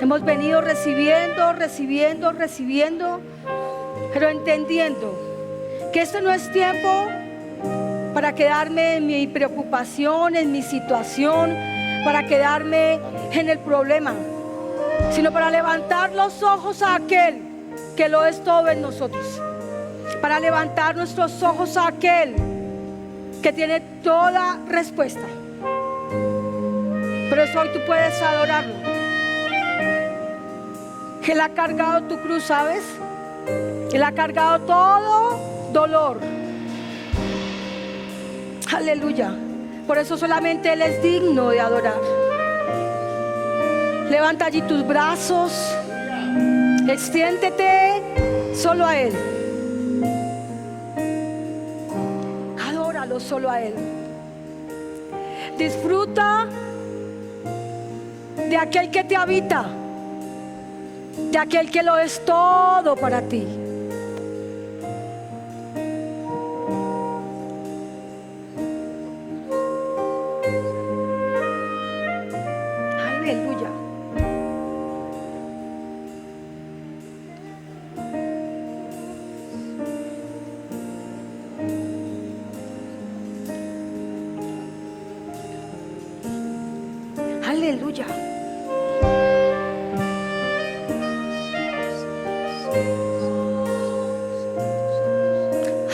Hemos venido recibiendo, pero entendiendo que este no es tiempo para quedarme en mi preocupación, en mi situación, para quedarme en el problema, sino para levantar los ojos a aquel que lo es todo en nosotros, para levantar nuestros ojos a aquel que tiene toda respuesta. Por eso hoy tú puedes adorarlo. Él ha cargado tu cruz, ¿sabes? Él ha cargado todo dolor. Aleluya. Por eso solamente Él es digno de adorar. Levanta allí tus brazos, extiéndete solo a Él. Adóralo solo a Él. Disfruta de aquel que te habita, de aquel que lo es todo para ti. Aleluya. Aleluya.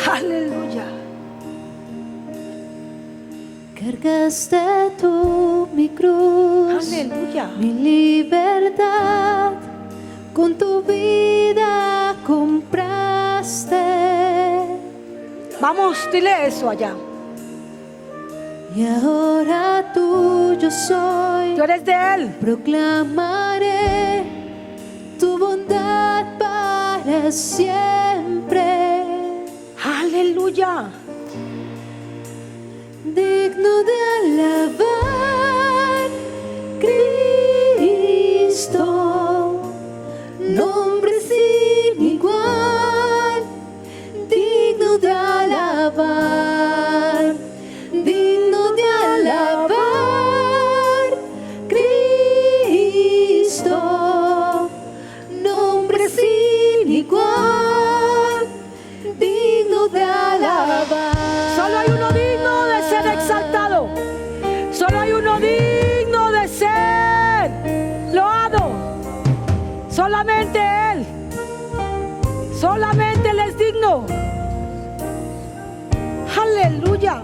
Aleluya. Cargaste tú mi cruz, Aleluya. mi libertad, con tu vida compraste. Vamos, dile eso allá. Y ahora tuyo soy, Tú eres de Él. proclamaré tu bondad para siempre. Aleluya. Digno de alabar, Cristo, nombre sin igual, digno de alabar, digno de alabar, Cristo, nombre sin igual, digno de alabar. Solo hay uno digno de ser exaltado. Solo hay uno digno de ser loado. Solamente Él. Solamente Él es digno. Aleluya.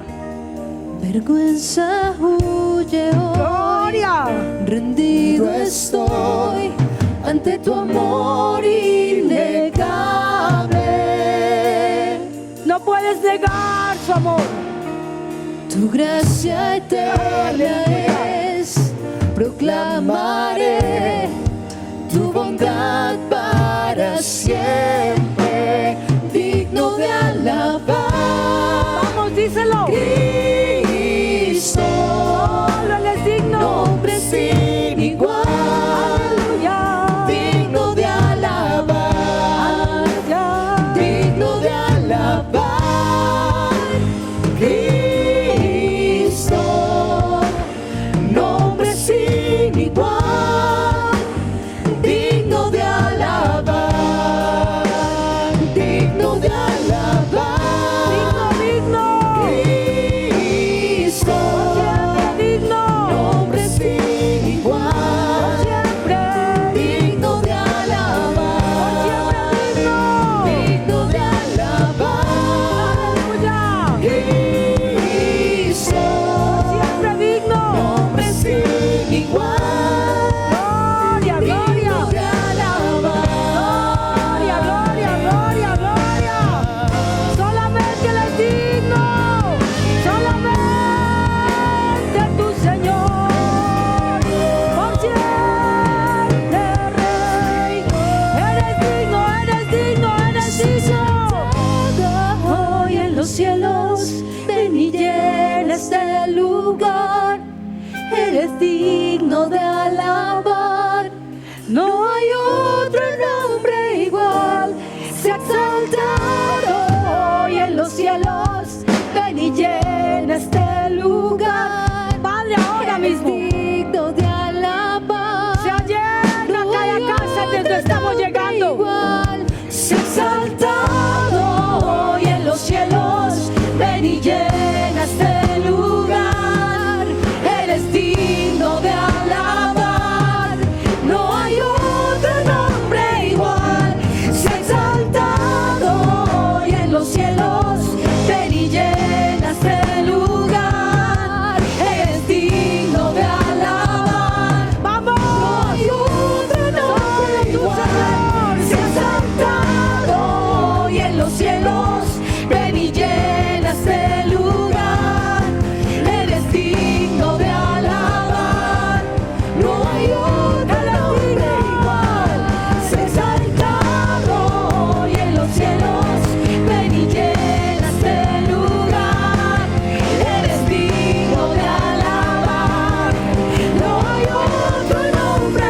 Vergüenza huye hoy, Gloria. rendido estoy ante tu amor innegable. No puedes negar su amor. Tu gracia eterna es, proclamaré tu bondad para siempre, digno de alabar. Vamos, díselo. Cristo, Solo Él es digno. nombre sin igual, Aleluya. digno de alabar, Aleluya. digno de alabar. Cristo, nombre sin igual, digno de alabar, digno de alabar. Digno, digno. Cristo, Siempre digno. nombre sin igual, Siempre. digno de alabar, digno de alabar. Aleluya. Cristo, Siempre digno. nombre sin igual, Gloria, gloria. digno de alabar. Gloria, gloria, gloria, gloria. Solamente Él es digno. Solamente tu Señor. Por siempre, Rey. Eres digno, eres digno, eres digno. Hoy en los cielos, ven y llena este lugar. Eres digno de alabar. No hay otro nombre igual. Se ha exaltado hoy en los cielos. Ven y llena este lugar. Padre, ahora Eres mismo. digno de alabar. Se llena No cada y llena este lugar. Eres digno de alabar. No hay otro nombre igual. Sea exaltado hoy en los cielos. Ven y llena este lugar. Eres digno de alabar. Vamos. No hay otro nombre igual. Sea exaltado hoy en los cielos. Ven y llena este lugar. Eres digno de alabar. No hay otro nombre igual. Sea exaltado hoy en los cielos. Ven y llena este lugar. Eres digno de alabar. No hay otro nombre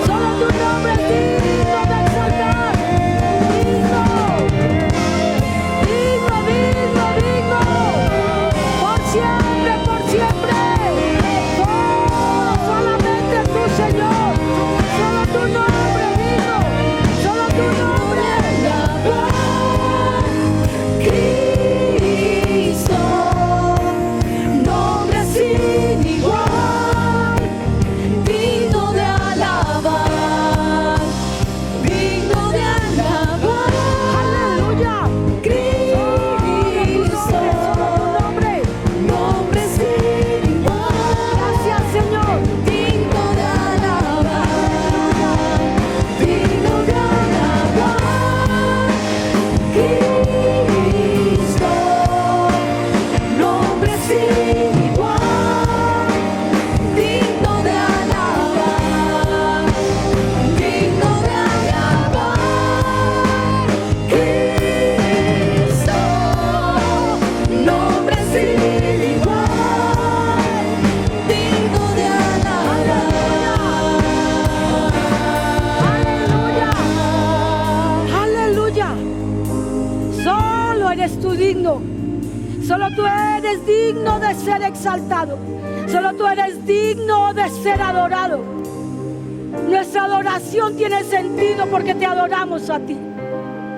Solo tu nombre es digno de exaltar. Digno. Por siempre. Solamente tú, Señor. Solo tu nombre digno. Solo tu nombre. Cristo, nombre sin igual, digno de alabar, digno de alabar. Aleluya. Cristo, nombre sin igual. Gracias, Señor. Digno de alabar, digno de alabar. Cristo, nombre sin igual. Digno de alabar, digno de alabar. Cristo, nombre sin igual. Digno de Aleluya. Solo eres tú digno. Solo tú eres digno de ser exaltado. Solo tú eres digno de ser adorado. Nuestra adoración tiene sentido porque te adoramos a ti.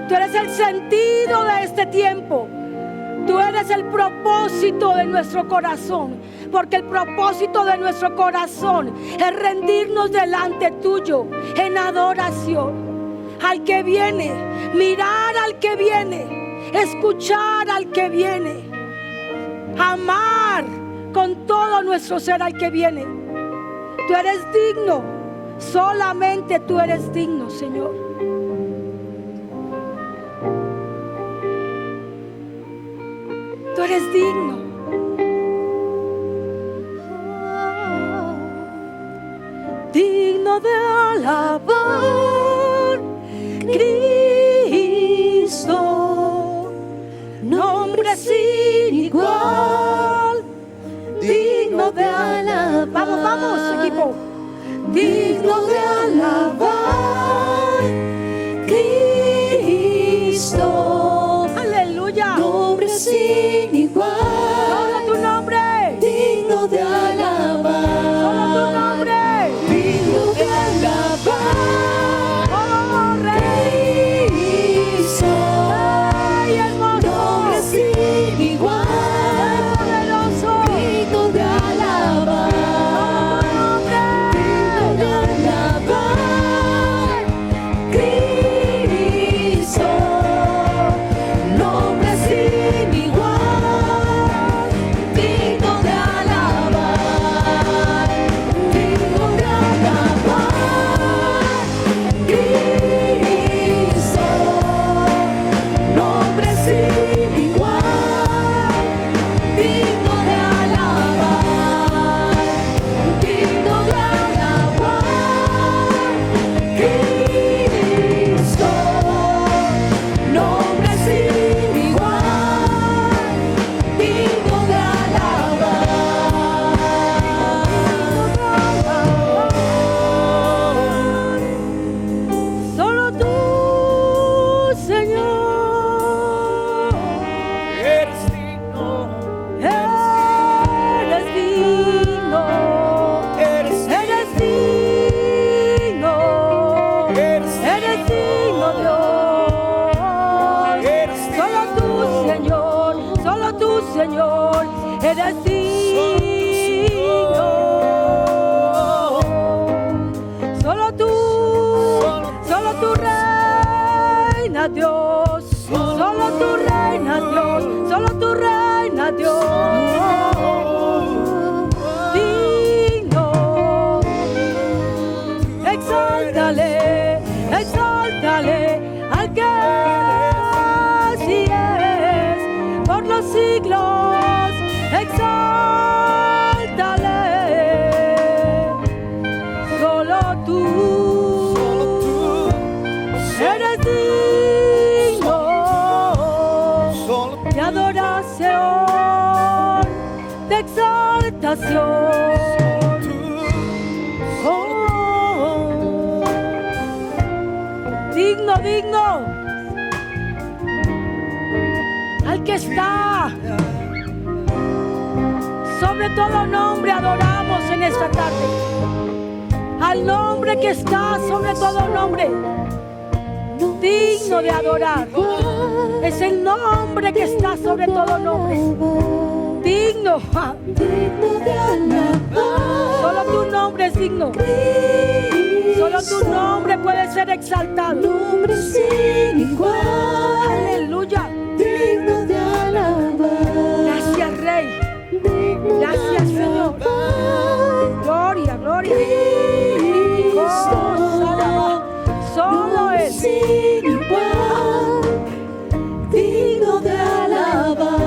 Tú eres el sentido de este tiempo. Tú eres el propósito de nuestro corazón, porque el propósito de nuestro corazón es rendirnos delante tuyo en adoración. Al que viene, mirar al que viene, escuchar al que viene, amar con todo nuestro ser al que viene. Tú eres digno, solamente tú eres digno, Señor. Tú eres digno. Digno de alabar, Cristo, nombre sin igual. Digno de alabar. Vamos, equipo. Digno de alabar, Cristo. Aleluya. nombre sin igual. Solo tu nombre. Digno de alabar. Solo tu nombre. Digno de alabar. Oh, Rey. Cristo, Ay, hermoso. nombre sin igual. Poderoso. Digno de alabar. Digno de alabar. Cristo, nombre sin igual. Digno de alabar. exaltación. Oh, digno, digno, al que está sobre todo nombre, adoramos en esta tarde. Al nombre que está sobre todo nombre, digno de adorar. Es el nombre que está sobre todo nombre. Digno. Digno de alabar. Solo tu nombre es digno. Solo tu nombre puede ser exaltado. Nombre sin igual. Aleluya. Digno de alabar. Gracias, Rey. Digno Gracias, de Señor. alabar. Gloria, gloria. Cristo. Solo Nombre es sin igual. Digno de alabar.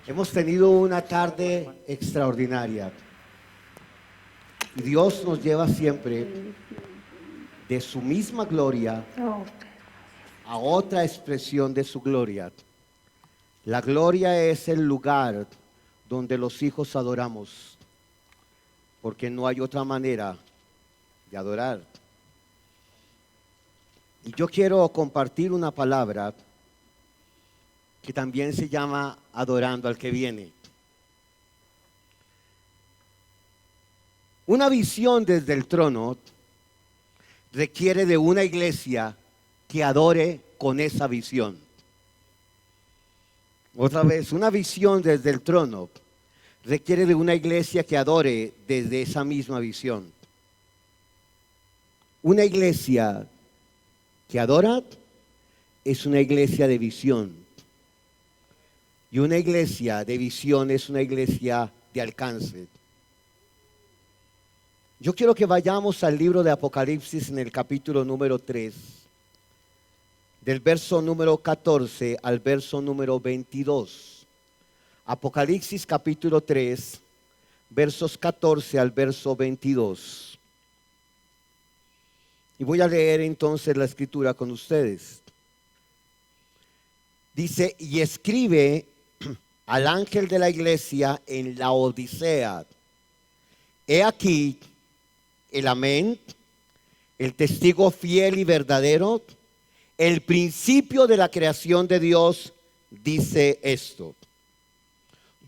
Hemos tenido una tarde extraordinaria. Dios nos lleva siempre de su misma gloria a otra expresión de su gloria. La gloria es el lugar donde los hijos adoramos, porque no hay otra manera de adorar. Y yo quiero compartir una palabra que también se llama adorando al que viene. Una visión desde el trono requiere de una iglesia que adore con esa visión. Otra vez, una visión desde el trono requiere de una iglesia que adore desde esa misma visión. Una iglesia que adora es una iglesia de visión. Y una iglesia de visión es una iglesia de alcance. Yo quiero que vayamos al libro de Apocalipsis en el capítulo número 3, del verso número 14 al verso número 22. Apocalipsis capítulo 3, versos 14 al verso 22. Y voy a leer entonces la escritura con ustedes. Dice, y escribe al ángel de la iglesia en la Odisea: he aquí el amén, el testigo fiel y verdadero, el principio de la creación de Dios, dice esto: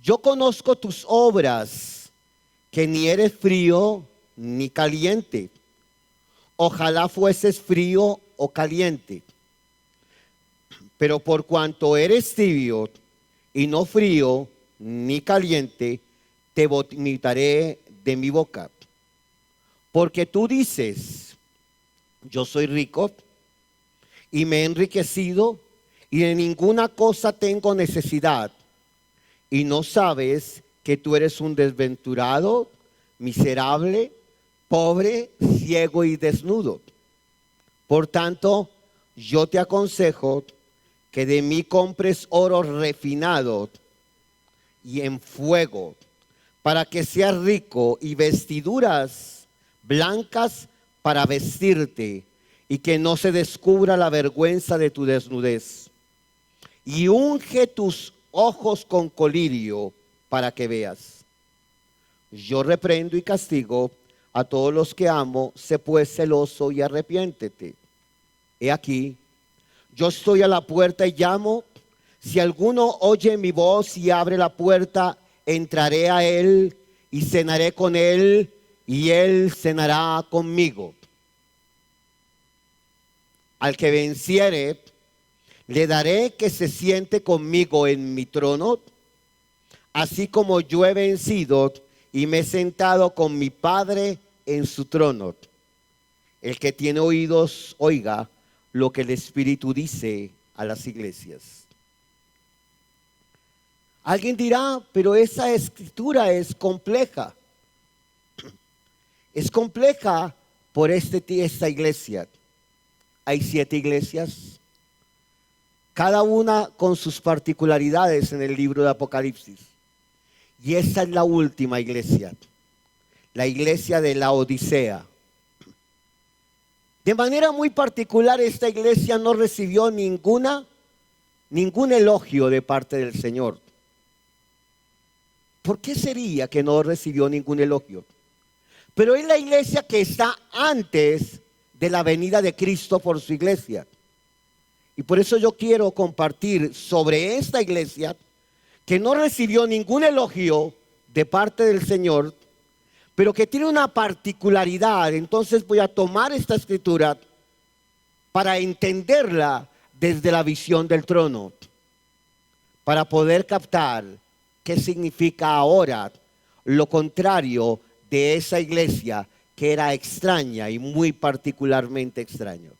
yo conozco tus obras, que ni eres frío ni caliente. Ojalá fueses frío o caliente. Pero por cuanto eres tibio y no frío ni caliente, te vomitaré de mi boca. Porque tú dices, yo soy rico y me he enriquecido y de ninguna cosa tengo necesidad, y no sabes que tú eres un desventurado, miserable, pobre, ciego y desnudo. Por tanto, yo te aconsejo que de mí compres oro refinado y en fuego, para que seas rico, y vestiduras blancas para vestirte, y que no se descubra la vergüenza de tu desnudez. Y unge tus ojos con colirio para que veas. Yo reprendo y castigo a todos los que amo, sé pues celoso y arrepiéntete. He aquí, yo estoy a la puerta y llamo. Si alguno oye mi voz y abre la puerta, entraré a él y cenaré con él y él cenará conmigo. Al que venciere, le daré que se siente conmigo en mi trono, así como yo he vencido y me he sentado con mi Padre en su trono. El que tiene oídos, oiga lo que el Espíritu dice a las iglesias. Alguien dirá, pero esa escritura es compleja. Es compleja por esta iglesia. hay 7 iglesias, cada una con sus particularidades en el libro de Apocalipsis. Y esa es la última iglesia, la iglesia de Laodicea. De manera muy particular, esta iglesia no recibió ningún elogio de parte del Señor. ¿Por qué sería que no recibió ningún elogio? Pero es la iglesia que está antes de la venida de Cristo por su iglesia. Y por eso yo quiero compartir sobre esta iglesia que no recibió ningún elogio de parte del Señor, pero que tiene una particularidad. Entonces voy a tomar esta escritura para entenderla desde la visión del trono, para poder captar qué significa ahora lo contrario de esa iglesia que era extraña y muy particularmente extraña.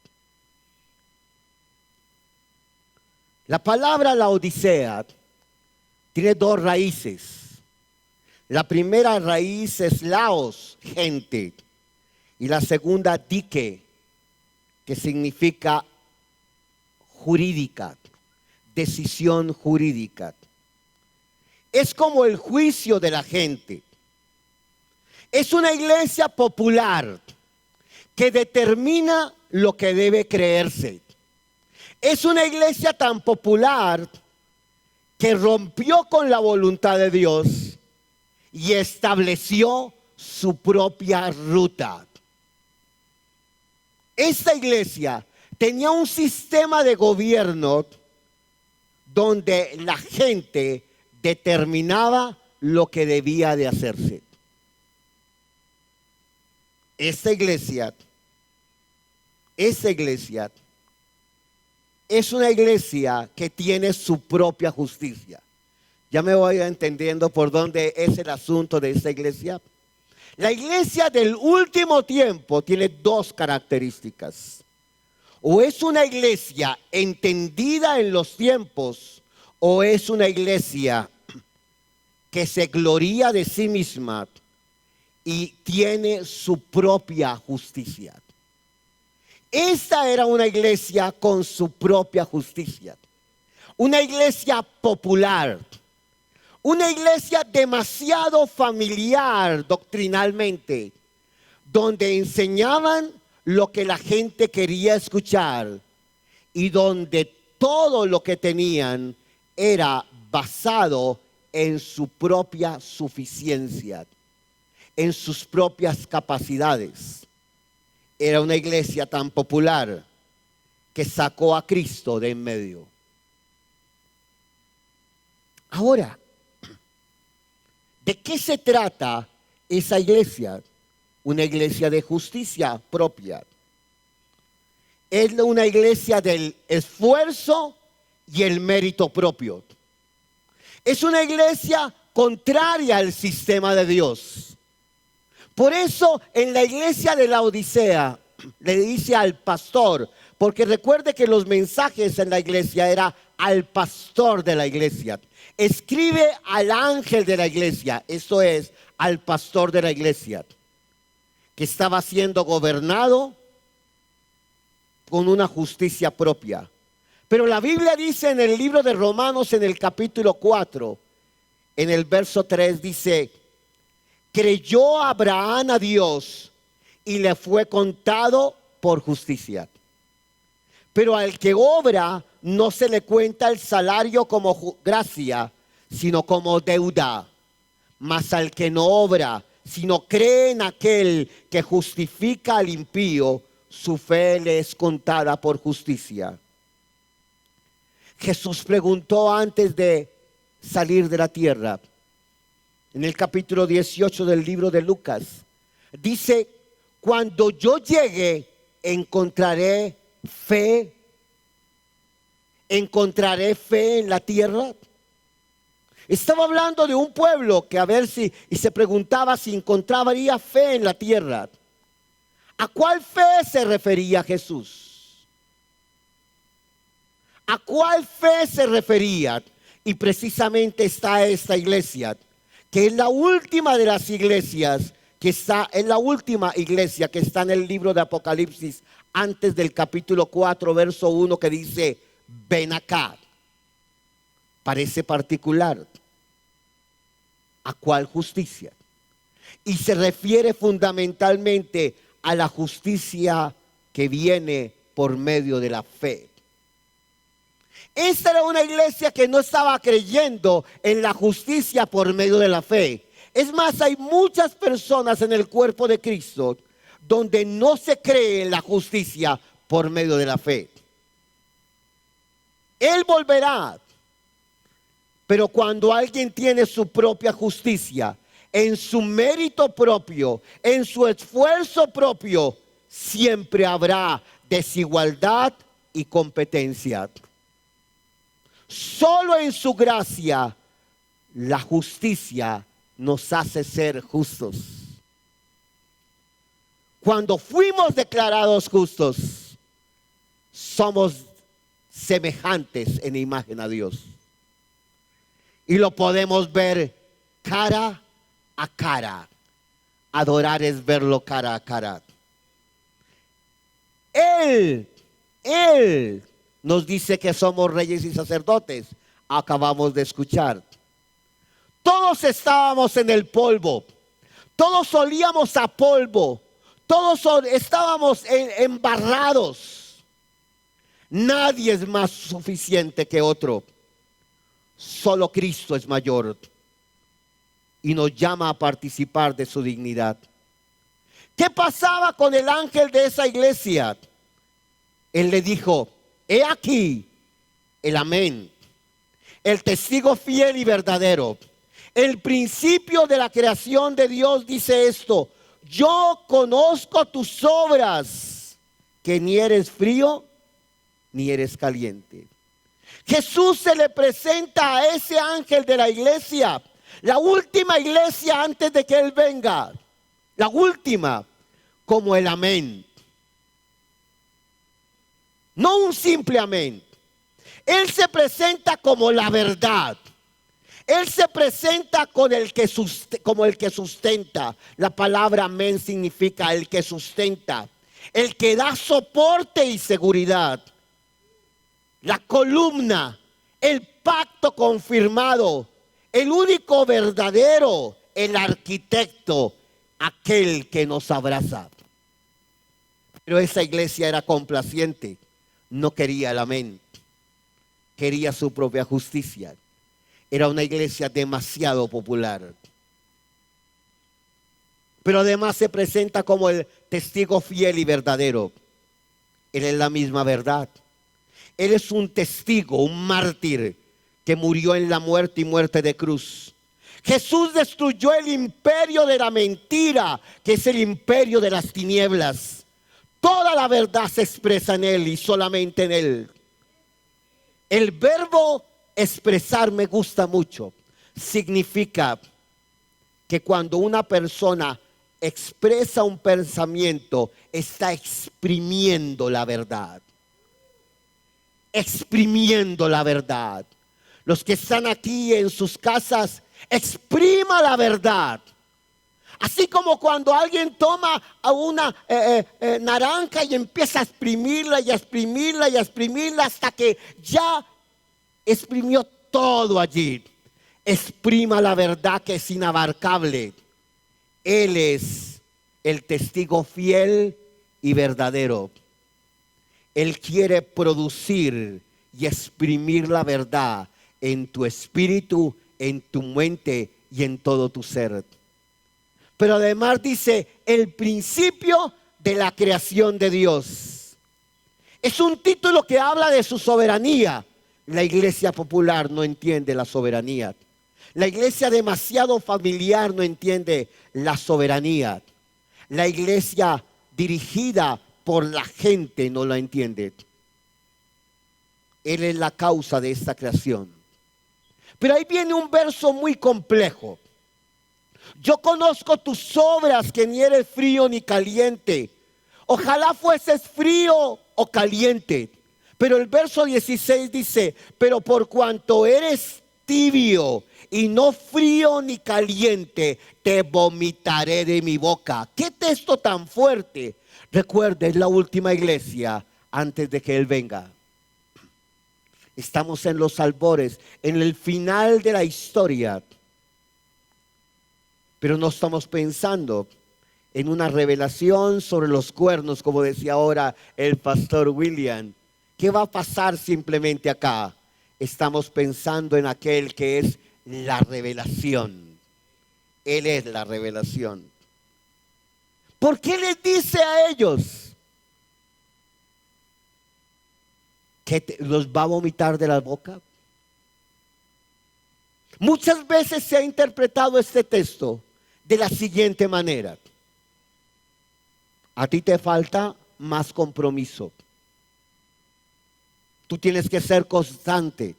La palabra Laodicea tiene 2 raíces. La primera raíz es laos, gente, y la segunda dike, que significa jurídica, decisión jurídica. Es como el juicio de la gente. Es una iglesia popular que determina lo que debe creerse. Es una iglesia tan popular que rompió con la voluntad de Dios y estableció su propia ruta. Esta iglesia tenía un sistema de gobierno donde la gente determinaba lo que debía de hacerse. Esta iglesia es una iglesia que tiene su propia justicia. Ya me voy entendiendo por dónde es el asunto de esta iglesia. La iglesia del último tiempo tiene 2 características. O es una iglesia entendida en los tiempos, o es una iglesia que se gloría de sí misma y tiene su propia justicia. Esta era una iglesia con su propia justicia. Una iglesia popular. Una iglesia demasiado familiar doctrinalmente, donde enseñaban lo que la gente quería escuchar y donde todo lo que tenían era basado en su propia suficiencia, en sus propias capacidades. Era una iglesia tan popular que sacó a Cristo de en medio. Ahora, ¿de qué se trata esa iglesia? Una iglesia de justicia propia. Es una iglesia del esfuerzo y el mérito propio. Es una iglesia contraria al sistema de Dios. Por eso en la iglesia de Laodicea le dice al pastor, porque recuerde que los mensajes en la iglesia era al pastor de la iglesia. Escribe al ángel de la iglesia, esto es, al pastor de la iglesia, que estaba siendo gobernado con una justicia propia. Pero la Biblia dice en el libro de Romanos, en el capítulo 4, en el verso 3, dice: creyó Abraham a Dios y le fue contado por justicia. Pero al que obra no se le cuenta el salario como gracia, sino como deuda. Mas al que no obra, sino cree en aquel que justifica al impío, su fe le es contada por justicia. Jesús preguntó antes de salir de la tierra, en el capítulo 18 del libro de Lucas, dice: cuando yo llegue, encontraré fe en la tierra. Estaba hablando de un pueblo que y se preguntaba si encontraría fe en la tierra. ¿A cuál fe se refería Jesús? ¿A cuál fe se refería? Y precisamente está esta iglesia, que es la última de las iglesias, es la última iglesia que está en el libro de Apocalipsis antes del capítulo 4, verso 1, que dice, ven acá. Parece particular. ¿A cuál justicia? Y se refiere fundamentalmente a la justicia que viene por medio de la fe. Esta era una iglesia que no estaba creyendo en la justicia por medio de la fe. Es más, hay muchas personas en el cuerpo de Cristo donde no se cree en la justicia por medio de la fe. Él volverá, pero cuando alguien tiene su propia justicia, en su mérito propio, en su esfuerzo propio, siempre habrá desigualdad y competencia. Solo en su gracia la justicia nos hace ser justos. Cuando fuimos declarados justos, somos semejantes en imagen a Dios. Y lo podemos ver cara a cara. Adorar es verlo cara a cara. Él nos dice que somos reyes y sacerdotes. Acabamos de escuchar. Todos estábamos en el polvo. Todos olíamos a polvo. Todos estábamos embarrados. Nadie es más suficiente que otro. Solo Cristo es mayor. Y nos llama a participar de su dignidad. ¿Qué pasaba con el ángel de esa iglesia? Él le dijo, he aquí el amén, el testigo fiel y verdadero. El principio de la creación de Dios dice esto: yo conozco tus obras, que ni eres frío ni eres caliente. Jesús se le presenta a ese ángel de la iglesia, la última iglesia antes de que Él venga, la última, como el amén. No un simple amén. Él se presenta como la verdad. Él se presenta como el que sustenta. La palabra amén significa el que sustenta, el que da soporte y seguridad. La columna, el pacto confirmado, el único verdadero, el arquitecto, aquel que nos abraza. Pero esa iglesia era complaciente, no quería el amén, quería su propia justicia. Era una iglesia demasiado popular. Pero además se presenta como el testigo fiel y verdadero. Él es la misma verdad. Él es un testigo, un mártir que murió en la muerte y muerte de cruz. Jesús destruyó el imperio de la mentira, que es el imperio de las tinieblas. Toda la verdad se expresa en Él y solamente en Él. El verbo expresar me gusta mucho. Significa que cuando una persona expresa un pensamiento, está exprimiendo la verdad. Exprimiendo la verdad. Los que están aquí en sus casas, exprima la verdad. Así como cuando alguien toma a una naranja y empieza a exprimirla y a exprimirla y a exprimirla hasta que ya exprimió todo allí. Exprima la verdad, que es inabarcable. Él es el testigo fiel y verdadero. Él quiere producir y exprimir la verdad en tu espíritu, en tu mente y en todo tu ser. Pero además dice el principio de la creación de Dios. Es un título que habla de su soberanía. La iglesia popular no entiende la soberanía. La iglesia demasiado familiar no entiende la soberanía. La iglesia dirigida por la gente no la entiende. Él es la causa de esta creación. Pero ahí viene un verso muy complejo. Yo conozco tus obras, que ni eres frío ni caliente. Ojalá fueses frío o caliente. Pero el verso 16 dice, pero por cuanto eres tibio y no frío ni caliente, te vomitaré de mi boca. ¿Qué texto tan fuerte? Recuerde, es la última iglesia antes de que Él venga. Estamos en los albores, en el final de la historia. Pero no estamos pensando en una revelación sobre los cuernos, como decía ahora el pastor William. ¿Qué va a pasar simplemente acá? Estamos pensando en aquel que es la revelación. Él es la revelación. ¿Por qué les dice a ellos que los va a vomitar de la boca? Muchas veces se ha interpretado este texto de la siguiente manera: a ti te falta más compromiso. Tú tienes que ser constante.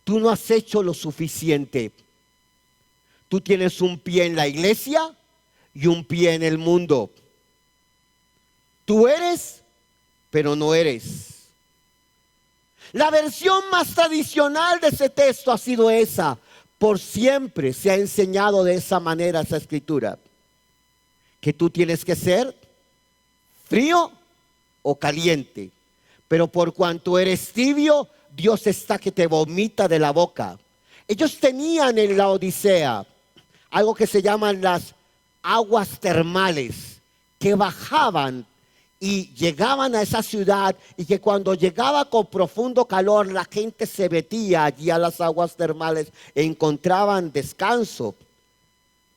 Tú no has hecho lo suficiente. Tú tienes un pie en la iglesia y un pie en el mundo. Tú eres, pero no eres. La versión más tradicional de ese texto ha sido esa. Por siempre se ha enseñado de esa manera esa escritura. Que tú tienes que ser frío o caliente. Pero por cuanto eres tibio, Dios está que te vomita de la boca. Ellos tenían en la Odisea algo que se llaman las aguas termales, que bajaban y llegaban a esa ciudad, y que cuando llegaba con profundo calor, la gente se metía allí a las aguas termales e encontraban descanso.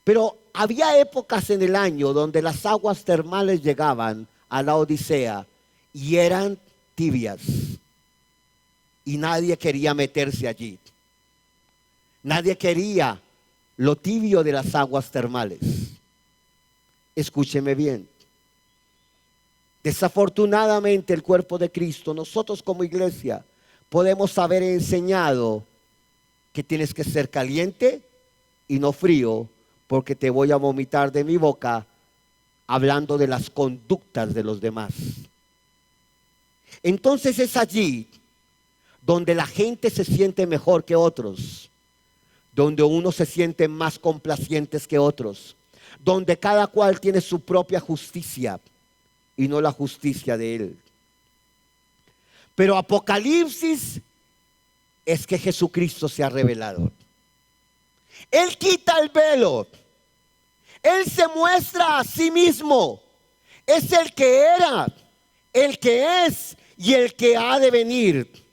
Pero había épocas en el año donde las aguas termales llegaban a la Odisea y eran tibias, y nadie quería meterse allí. Nadie quería lo tibio de las aguas termales. Escúcheme bien. Desafortunadamente el cuerpo de Cristo, nosotros como iglesia, podemos haber enseñado que tienes que ser caliente y no frío, porque te voy a vomitar de mi boca, hablando de las conductas de los demás. Entonces es allí donde la gente se siente mejor que otros, donde unos se sienten más complacientes que otros, donde cada cual tiene su propia justicia y no la justicia de Él. Pero Apocalipsis es que Jesucristo se ha revelado. Él quita el velo. Él se muestra a sí mismo. Es el que era, el que es y el que ha de venir.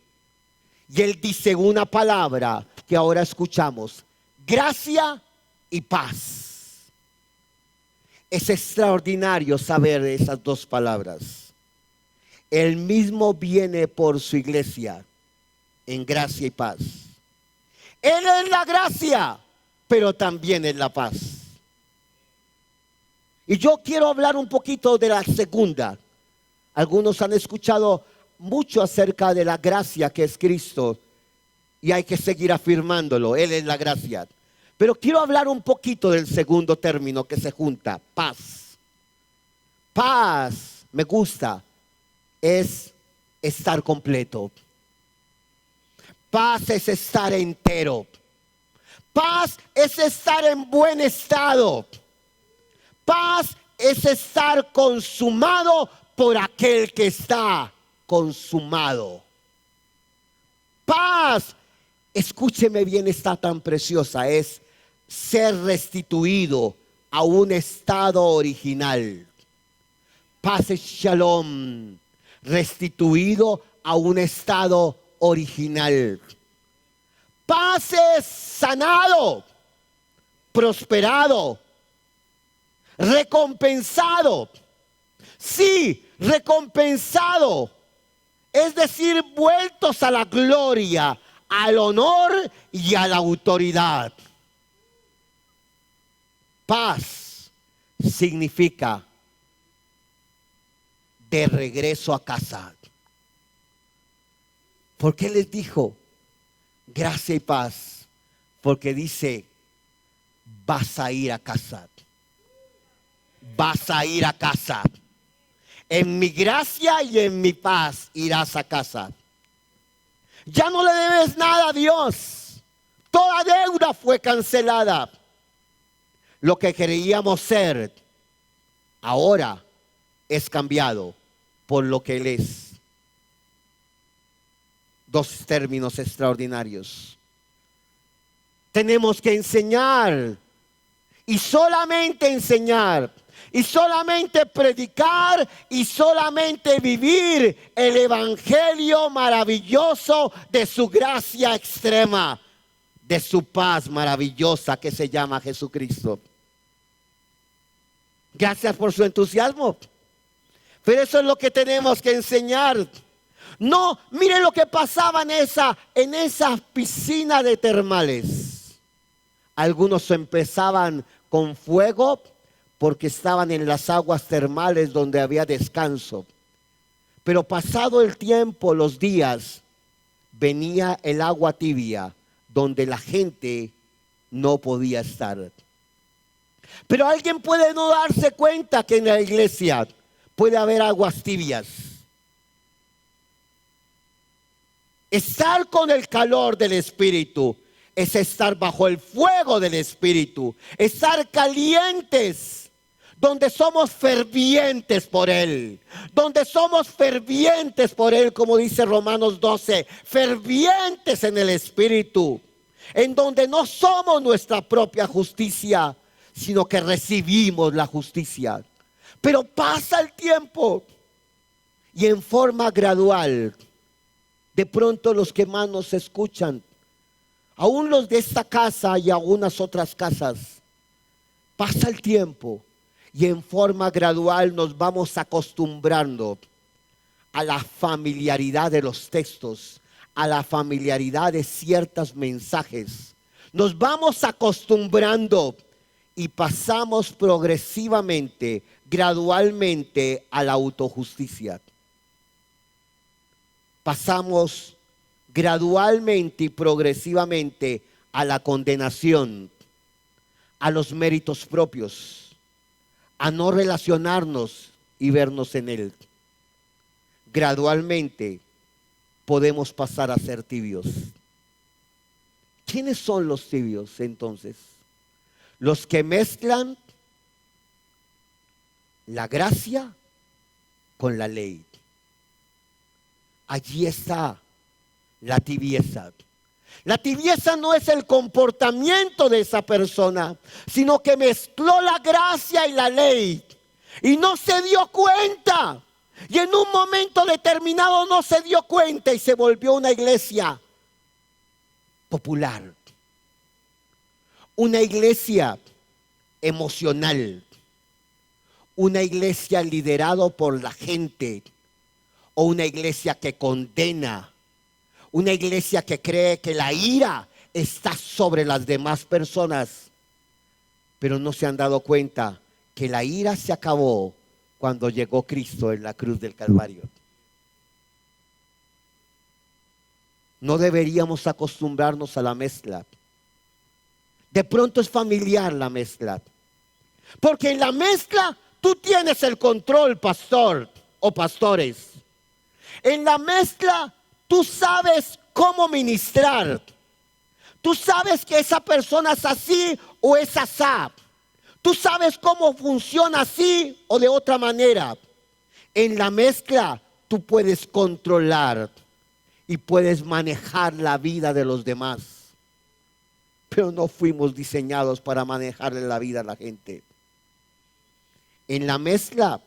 Y Él dice una palabra que ahora escuchamos: gracia y paz. Es extraordinario saber esas dos palabras. Él mismo viene por su iglesia en gracia y paz. Él es la gracia, pero también es la paz. Y yo quiero hablar un poquito de la segunda. Algunos han escuchado mucho acerca de la gracia que es Cristo, y hay que seguir afirmándolo. Él es la gracia. Pero quiero hablar un poquito del segundo término que se junta: paz. Paz, me gusta, es estar completo. Paz es estar entero. Paz es estar en buen estado. Paz es estar consumado por aquel que está consumado. Paz, escúcheme bien, está tan preciosa, es ser restituido a un estado original. Paz es shalom, restituido a un estado original. Paz es sanado, prosperado, recompensado. Sí, recompensado. Es decir, vueltos a la gloria, al honor y a la autoridad. Paz significa de regreso a casa. ¿Por qué les dijo gracia y paz? Porque dice: vas a ir a casa. Vas a ir a casa. En mi gracia y en mi paz irás a casa. Ya no le debes nada a Dios. Toda deuda fue cancelada. Lo que creíamos ser ahora es cambiado por lo que Él es. Dos términos extraordinarios. Tenemos que enseñar, y solamente enseñar, y solamente predicar, y solamente vivir el evangelio maravilloso de su gracia extrema, de su paz maravillosa que se llama Jesucristo. Gracias por su entusiasmo. Pero eso es lo que tenemos que enseñar. No, mire lo que pasaba en esa piscina de termales. Algunos empezaban con fuego porque estaban en las aguas termales donde había descanso. Pero pasado el tiempo, los días, venía el agua tibia donde la gente no podía estar. Pero alguien puede no darse cuenta que en la iglesia puede haber aguas tibias. Estar con el calor del Espíritu es estar bajo el fuego del Espíritu, estar calientes, donde somos fervientes por Él, donde somos fervientes por Él, como dice Romanos 12, fervientes en el Espíritu, en donde no somos nuestra propia justicia, sino que recibimos la justicia. Pero pasa el tiempo y en forma gradual, de pronto los que más nos escuchan, aún los de esta casa y algunas otras casas, pasa el tiempo y en forma gradual nos vamos acostumbrando a la familiaridad de los textos, a la familiaridad de ciertos mensajes. Nos vamos acostumbrando y pasamos progresivamente, gradualmente a la autojusticia. Pasamos gradualmente y progresivamente a la condenación, a los méritos propios, a no relacionarnos y vernos en Él. Gradualmente podemos pasar a ser tibios. ¿Quiénes son los tibios entonces? Los que mezclan la gracia con la ley. Allí está la tibieza. La tibieza no es el comportamiento de esa persona, sino que mezcló la gracia y la ley y no se dio cuenta. Y en un momento determinado no se dio cuenta y se volvió una iglesia popular, una iglesia emocional, una iglesia liderada por la gente, o una iglesia que condena, una iglesia que cree que la ira está sobre las demás personas, pero no se han dado cuenta que la ira se acabó cuando llegó Cristo en la cruz del Calvario. No deberíamos acostumbrarnos a la mezcla. De pronto es familiar la mezcla, porque en la mezcla tú tienes el control, pastor o pastores. En la mezcla tú sabes cómo ministrar. Tú sabes que esa persona es así o es asá. Tú sabes cómo funciona así o de otra manera. En la mezcla tú puedes controlar y puedes manejar la vida de los demás. Pero no fuimos diseñados para manejarle la vida a la gente. En la mezcla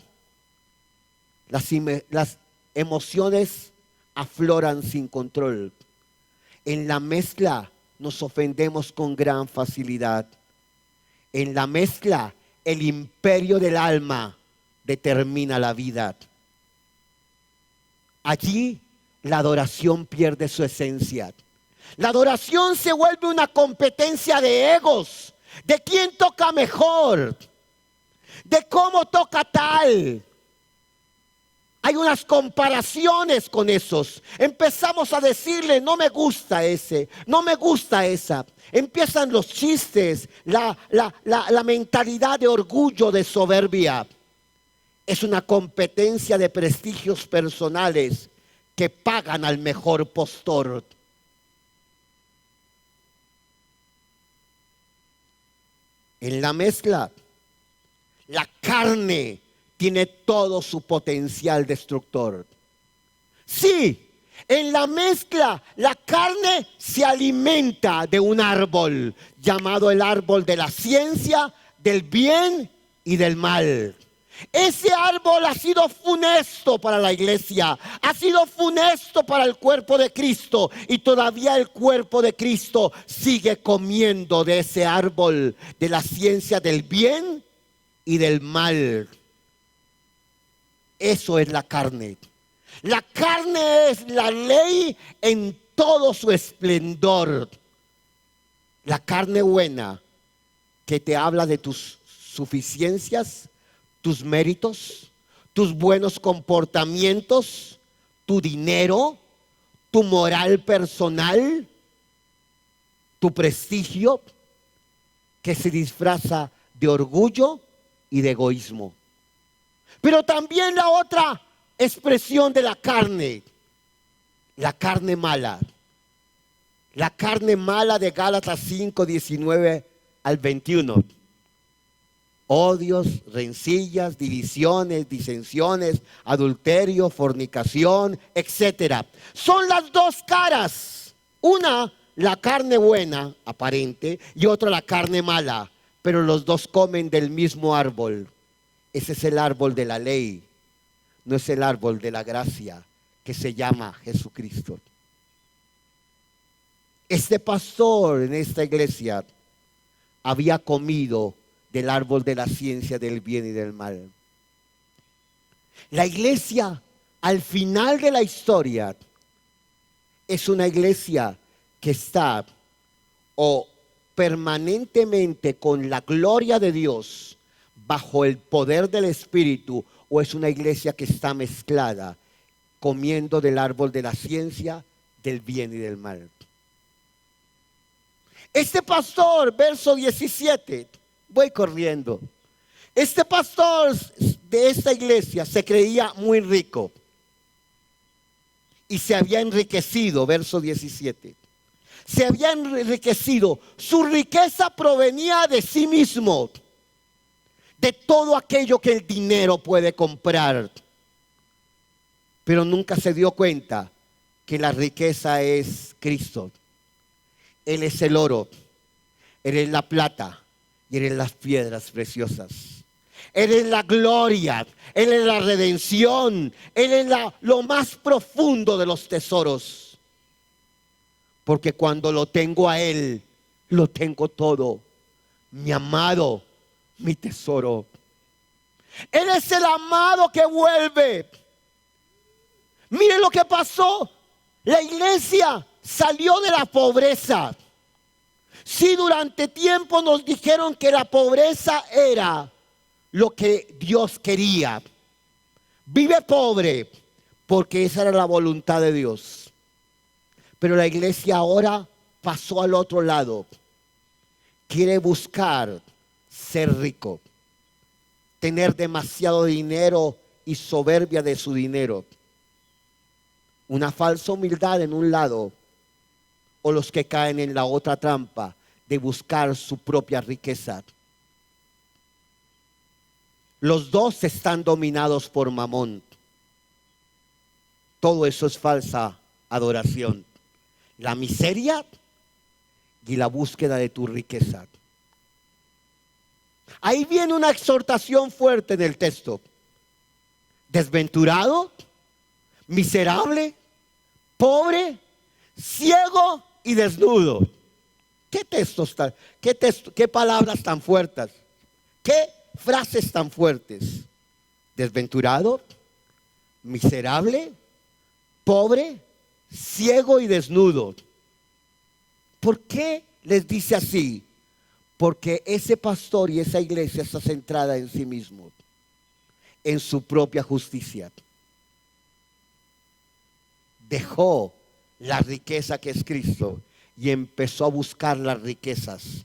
las emociones afloran sin control. En la mezcla nos ofendemos con gran facilidad. En la mezcla el imperio del alma determina la vida. Allí la adoración pierde su esencia. La adoración se vuelve una competencia de egos, de quién toca mejor, de cómo toca tal. Hay unas comparaciones con esos. Empezamos a decirle, no me gusta ese, no me gusta esa. Empiezan los chistes, la mentalidad de orgullo, de soberbia. Es una competencia de prestigios personales que pagan al mejor postor. En la mezcla, la carne tiene todo su potencial destructor. Sí, en la mezcla, la carne se alimenta de un árbol llamado el árbol de la ciencia, del bien y del mal. Ese árbol ha sido funesto para la iglesia, ha sido funesto para el cuerpo de Cristo, y todavía el cuerpo de Cristo sigue comiendo de ese árbol de la ciencia del bien y del mal. Eso es la carne. La carne es la ley en todo su esplendor. La carne buena, que te habla de tus suficiencias, tus méritos, tus buenos comportamientos, tu dinero, tu moral personal, tu prestigio, que se disfraza de orgullo y de egoísmo. Pero también la otra expresión de la carne mala. La carne mala de Gálatas 5, 19 al 21. Odios, rencillas, divisiones, disensiones, adulterio, fornicación, etc. Son las dos caras. Una, la carne buena, aparente, y otra, la carne mala. Pero los dos comen del mismo árbol. Ese es el árbol de la ley. No es el árbol de la gracia, que se llama Jesucristo. Este pastor en esta iglesia había comido del árbol de la ciencia del bien y del mal. La iglesia, al final de la historia, es una iglesia que está permanentemente con la gloria de Dios, bajo el poder del Espíritu, o es una iglesia que está mezclada, comiendo del árbol de la ciencia del bien y del mal. Este pastor, verso 17, voy corriendo. Este pastor de esta iglesia se creía muy rico y se había enriquecido, verso 17. Se había enriquecido, su riqueza provenía de sí mismo, de todo aquello que el dinero puede comprar. Pero nunca se dio cuenta que la riqueza es Cristo. Él es el oro, Él es la plata y Él es las piedras preciosas. Él es la gloria, Él es la redención, Él es lo más profundo de los tesoros. Porque cuando lo tengo a Él, lo tengo todo. Mi amado, mi tesoro. Él es el amado que vuelve. Mire lo que pasó. La iglesia salió de la pobreza. Sí, durante tiempo nos dijeron que la pobreza era lo que Dios quería. Vive pobre, porque esa era la voluntad de Dios. Pero la iglesia ahora pasó al otro lado. Quiere buscar ser rico, tener demasiado dinero y soberbia de su dinero. Una falsa humildad en un lado, o los que caen en la otra trampa de buscar su propia riqueza. Los dos están dominados por Mamón. Todo eso es falsa adoración. La miseria y la búsqueda de tu riqueza. Ahí viene una exhortación fuerte en el texto. Desventurado, miserable, pobre, ciego y desnudo. ¿Qué palabras tan fuertes? ¿Qué frases tan fuertes? Desventurado, miserable, pobre, ciego y desnudo. ¿Por qué les dice así? Porque ese pastor y esa iglesia está centrada en sí mismo, en su propia justicia. Dejó la riqueza que es Cristo y empezó a buscar las riquezas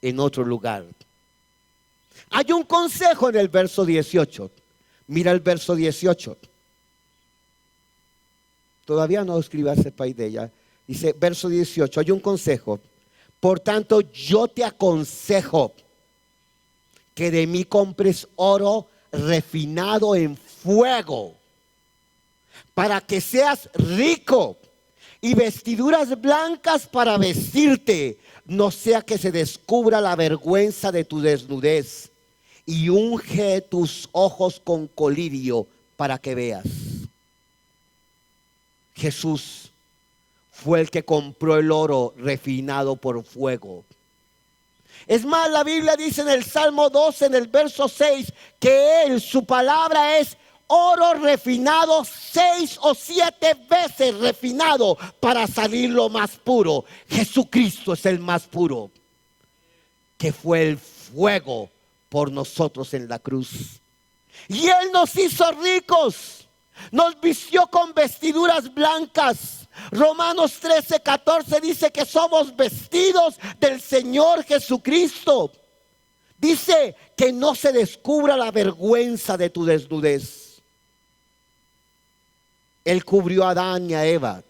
en otro lugar. Hay un consejo en el verso 18. Mira el verso 18. Todavía no escribas ese país de ella. Dice, verso 18, hay un consejo. Por tanto, yo te aconsejo, que de mí compres oro refinado en fuego, para que seas rico, y vestiduras blancas para vestirte, no sea que se descubra la vergüenza de tu desnudez, y unge tus ojos con colirio para que veas. Jesús fue el que compró el oro refinado por fuego. Es más, la Biblia dice en el Salmo 12, en el verso 6, que Él, su palabra es oro refinado 6 o 7 veces refinado para salir lo más puro. Jesucristo es el más puro, que fue el fuego por nosotros en la cruz. Y Él nos hizo ricos, nos vistió con vestiduras blancas. Romanos 13:14 dice que somos vestidos del Señor Jesucristo. Dice que no se descubra la vergüenza de tu desnudez. Él cubrió a Adán y a Eva,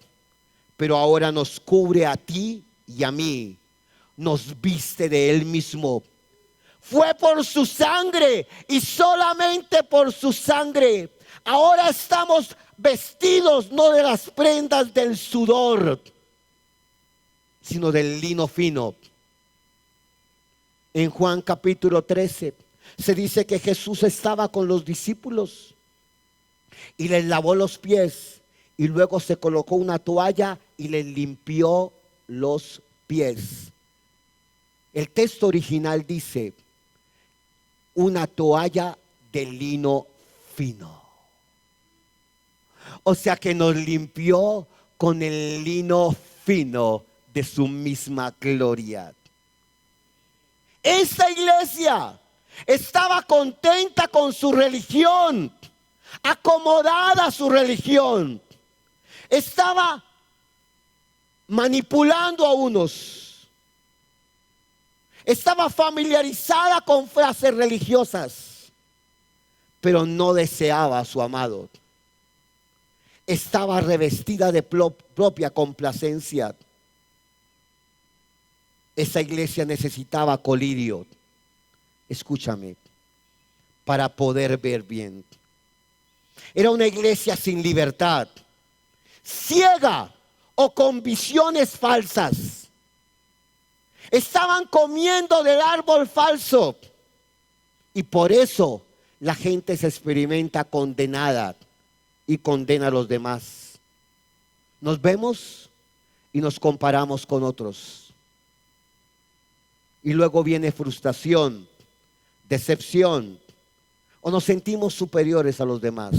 pero ahora nos cubre a ti y a mí. Nos viste de Él mismo. Fue por su sangre y solamente por su sangre. Ahora estamos vestidos no de las prendas del sudor, sino del lino fino. En Juan capítulo 13 se dice que Jesús estaba con los discípulos y les lavó los pies, y luego se colocó una toalla y les limpió los pies. El texto original dice una toalla de lino fino. O sea que nos limpió con el lino fino de su misma gloria. Esta iglesia estaba contenta con su religión, acomodada a su religión. Estaba manipulando a unos. Estaba familiarizada con frases religiosas, pero no deseaba a su amado. Estaba revestida de propia complacencia. Esa iglesia necesitaba colirio, escúchame, para poder ver bien. Era una iglesia sin libertad, ciega o con visiones falsas. Estaban comiendo del árbol falso, y por eso la gente se experimenta condenada y condena a los demás. Nos vemos y nos comparamos con otros. Y luego viene frustración, decepción, o nos sentimos superiores a los demás.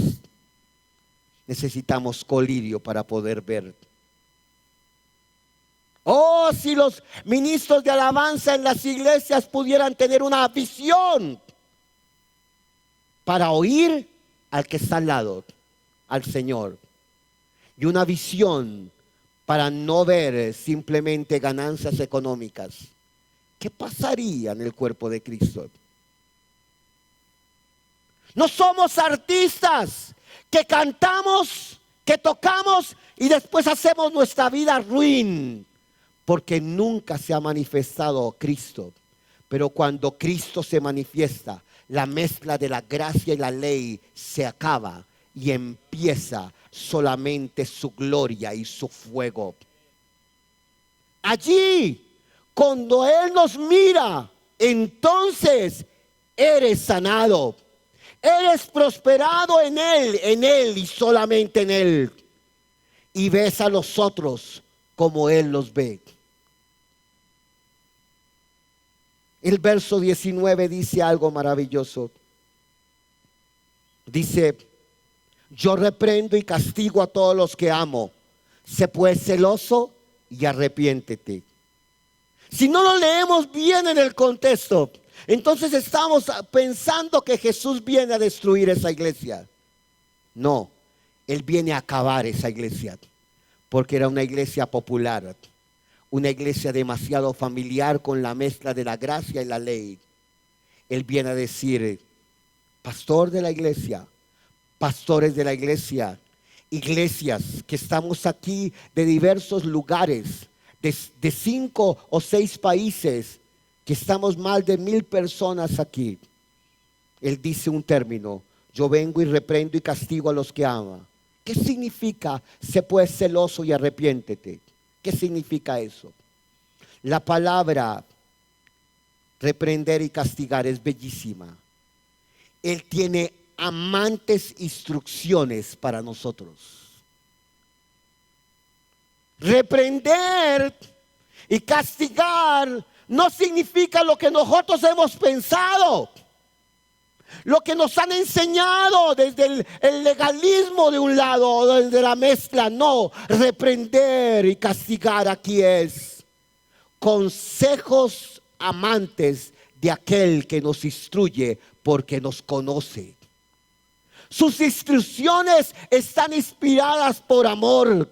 Necesitamos colirio para poder ver. Oh, si los ministros de alabanza en las iglesias pudieran tener una visión para oír al que está al lado, al Señor, y una visión para no ver simplemente ganancias económicas. ¿Qué pasaría en el cuerpo de Cristo? No somos artistas que cantamos, que tocamos y después hacemos nuestra vida ruin, porque nunca se ha manifestado Cristo. Pero cuando Cristo se manifiesta, la mezcla de la gracia y la ley se acaba y empieza solamente su gloria y su fuego. Allí, cuando Él nos mira, entonces eres sanado, eres prosperado en Él y solamente en Él. Y ves a los otros como Él los ve. El verso 19 dice algo maravilloso. Dice: yo reprendo y castigo a todos los que amo. Sé pues celoso y arrepiéntete. Si no lo leemos bien en el contexto, entonces estamos pensando que Jesús viene a destruir esa iglesia. No, Él viene a acabar esa iglesia, porque era una iglesia popular, una iglesia demasiado familiar con la mezcla de la gracia y la ley. Él viene a decir: pastor de la iglesia, pastores de la iglesia, iglesias que estamos aquí de diversos lugares, de 5 o 6 países, que estamos más de 1000 personas aquí. Él dice un término: yo vengo y reprendo y castigo a los que ama. ¿Qué significa sé pues celoso y arrepiéntete? ¿Qué significa eso? La palabra reprender y castigar es bellísima. Él tiene amantes instrucciones para nosotros. Reprender y castigar no significa lo que nosotros hemos pensado, lo que nos han enseñado desde el legalismo de un lado o desde la mezcla. No, reprender y castigar aquí es consejos amantes de aquel que nos instruye porque nos conoce. Sus instrucciones están inspiradas por amor.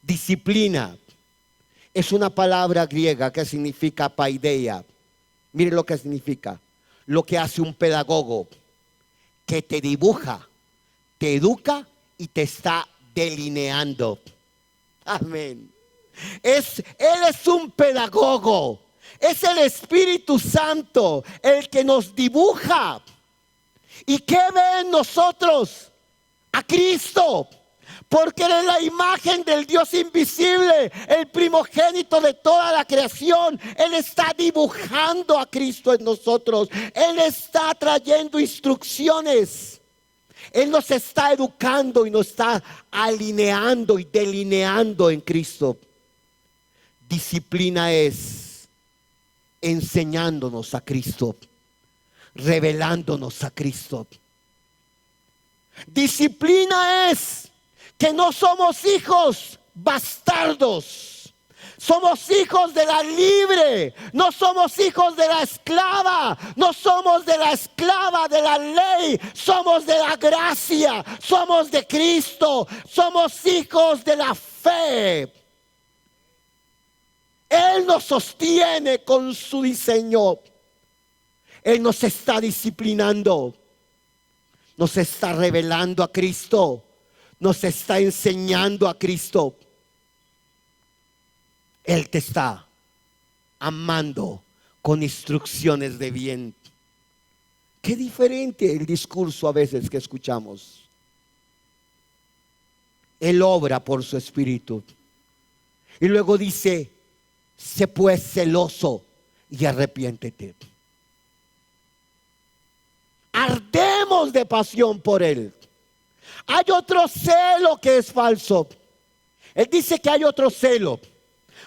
Disciplina es una palabra griega que significa paideia. Mire lo que significa. Lo que hace un pedagogo, que te dibuja, te educa y te está delineando. Amén. Él es un pedagogo. Es el Espíritu Santo el que nos dibuja. ¿Y qué ve en nosotros? A Cristo. Porque Él es la imagen del Dios invisible, el primogénito de toda la creación. Él está dibujando a Cristo en nosotros. Él está trayendo instrucciones. Él nos está educando y nos está alineando y delineando en Cristo. Disciplina es enseñándonos a Cristo, revelándonos a Cristo. Disciplina es que no somos hijos bastardos. Somos hijos de la libre. No somos hijos de la esclava. No somos de la esclava de la ley. Somos de la gracia. Somos de Cristo. Somos hijos de la fe. Él nos sostiene con su diseño. Él nos está disciplinando. Nos está revelando a Cristo. Nos está enseñando a Cristo. Él te está amando con instrucciones de bien. Qué diferente el discurso a veces que escuchamos. Él obra por su espíritu. Y luego dice: sé pues celoso y arrepiéntete. Ardemos de pasión por Él. Hay otro celo que es falso. Él dice que hay otro celo.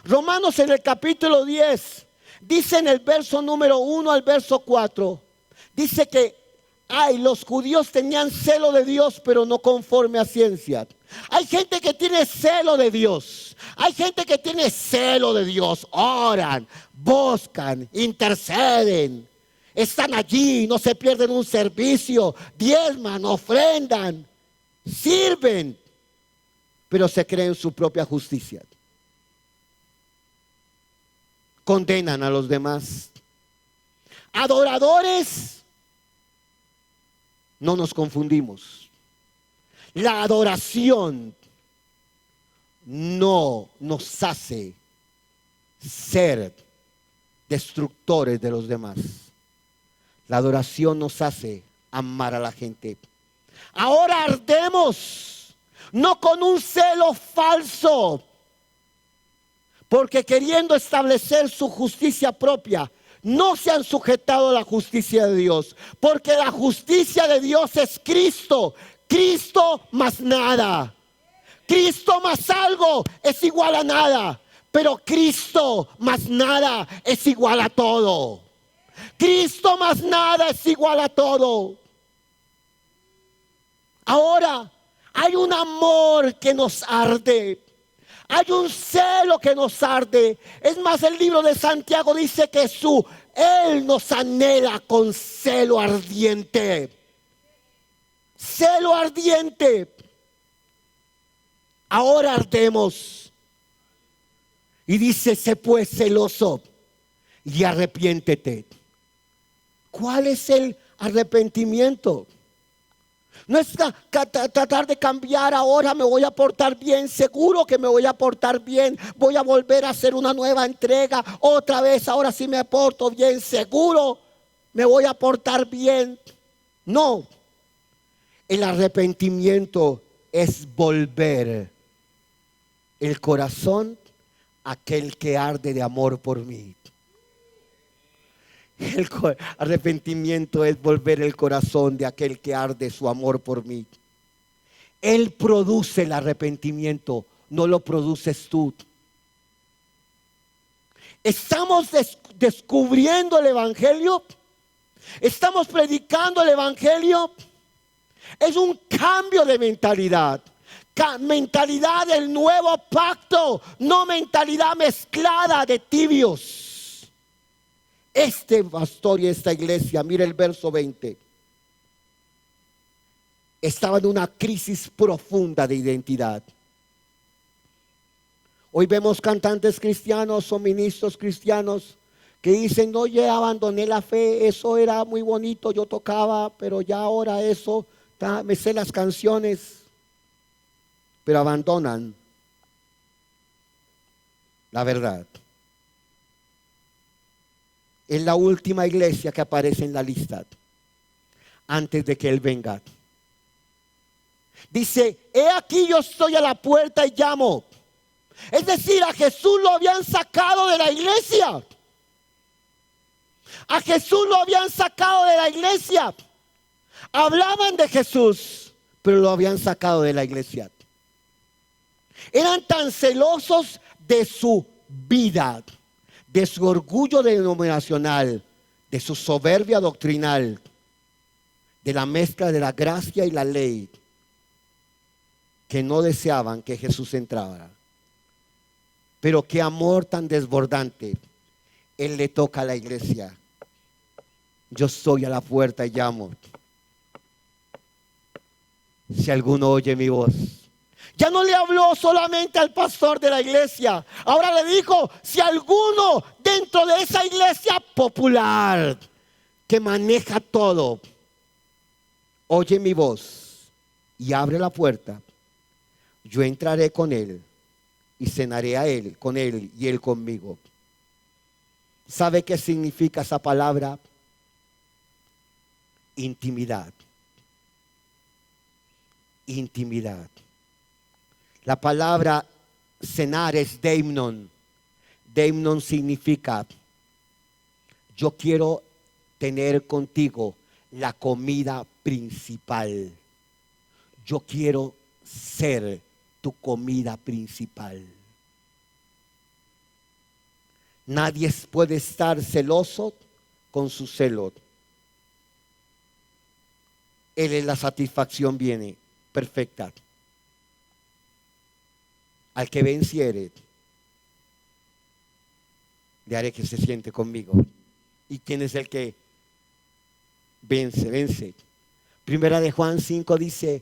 Romanos en el capítulo 10, dice en el verso número 1 al verso 4, dice que los judíos tenían celo de Dios, pero no conforme a ciencia. Hay gente que tiene celo de Dios. Hay gente que tiene celo de Dios. Oran, buscan, interceden. Están allí, no se pierden un servicio. Diezman, ofrendan, sirven, pero se creen su propia justicia. Condenan a los demás. Adoradores, no nos confundimos. La adoración no nos hace ser destructores de los demás. La adoración nos hace amar a la gente. Ahora ardemos, no con un celo falso, porque queriendo establecer su justicia propia, no se han sujetado a la justicia de Dios, porque la justicia de Dios es Cristo. Cristo más nada. Cristo más algo es igual a nada, pero Cristo más nada es igual a todo. Cristo más nada es igual a todo. Ahora hay un amor que nos arde. Hay un celo que nos arde. Es más, el libro de Santiago dice que Él nos anhela con celo ardiente. Celo ardiente. Ahora ardemos. Y dice: sé pues celoso y arrepiéntete. ¿Cuál es el arrepentimiento? No es tratar de cambiar ahora, me voy a portar bien, seguro que me voy a portar bien, voy a volver a hacer una nueva entrega, otra vez, ahora sí me porto bien, seguro me voy a portar bien. No, el arrepentimiento es volver el corazón a aquel que arde de amor por mí. El arrepentimiento es volver el corazón de aquel que arde su amor por mí. Él produce el arrepentimiento, no lo produces tú. Estamos descubriendo el Evangelio. Estamos predicando el Evangelio. Es un cambio de mentalidad. Mentalidad del nuevo pacto, no mentalidad mezclada de tibios. Este pastor y esta iglesia, mira el verso 20, estaba en una crisis profunda de identidad. Hoy vemos cantantes cristianos o ministros cristianos que dicen: no, ya abandoné la fe, eso era muy bonito, yo tocaba, pero ya ahora eso, me sé las canciones, pero abandonan la verdad. Es la última iglesia que aparece en la lista antes de que Él venga. Dice: he aquí yo estoy a la puerta y llamo. Es decir, a Jesús lo habían sacado de la iglesia. A Jesús lo habían sacado de la iglesia. Hablaban de Jesús, pero lo habían sacado de la iglesia. Eran tan celosos de su vida, de su orgullo denominacional, de su soberbia doctrinal, de la mezcla de la gracia y la ley, que no deseaban que Jesús entrara. Pero qué amor tan desbordante. Él le toca a la iglesia: yo estoy a la puerta y llamo. Si alguno oye mi voz. Ya no le habló solamente al pastor de la iglesia. Ahora le dijo: si alguno dentro de esa iglesia popular que maneja todo oye mi voz y abre la puerta, yo entraré con él y cenaré a él, con él y él conmigo. ¿Sabe qué significa esa palabra? Intimidad. Intimidad. La palabra cenar es deimnon. Deimnon significa: yo quiero tener contigo la comida principal. Yo quiero ser tu comida principal. Nadie puede estar celoso con su celo. Él es la satisfacción, viene perfecta. Al que venciere, le haré que se siente conmigo. ¿Y quién es el que vence? Vence. Primera de Juan 5 dice: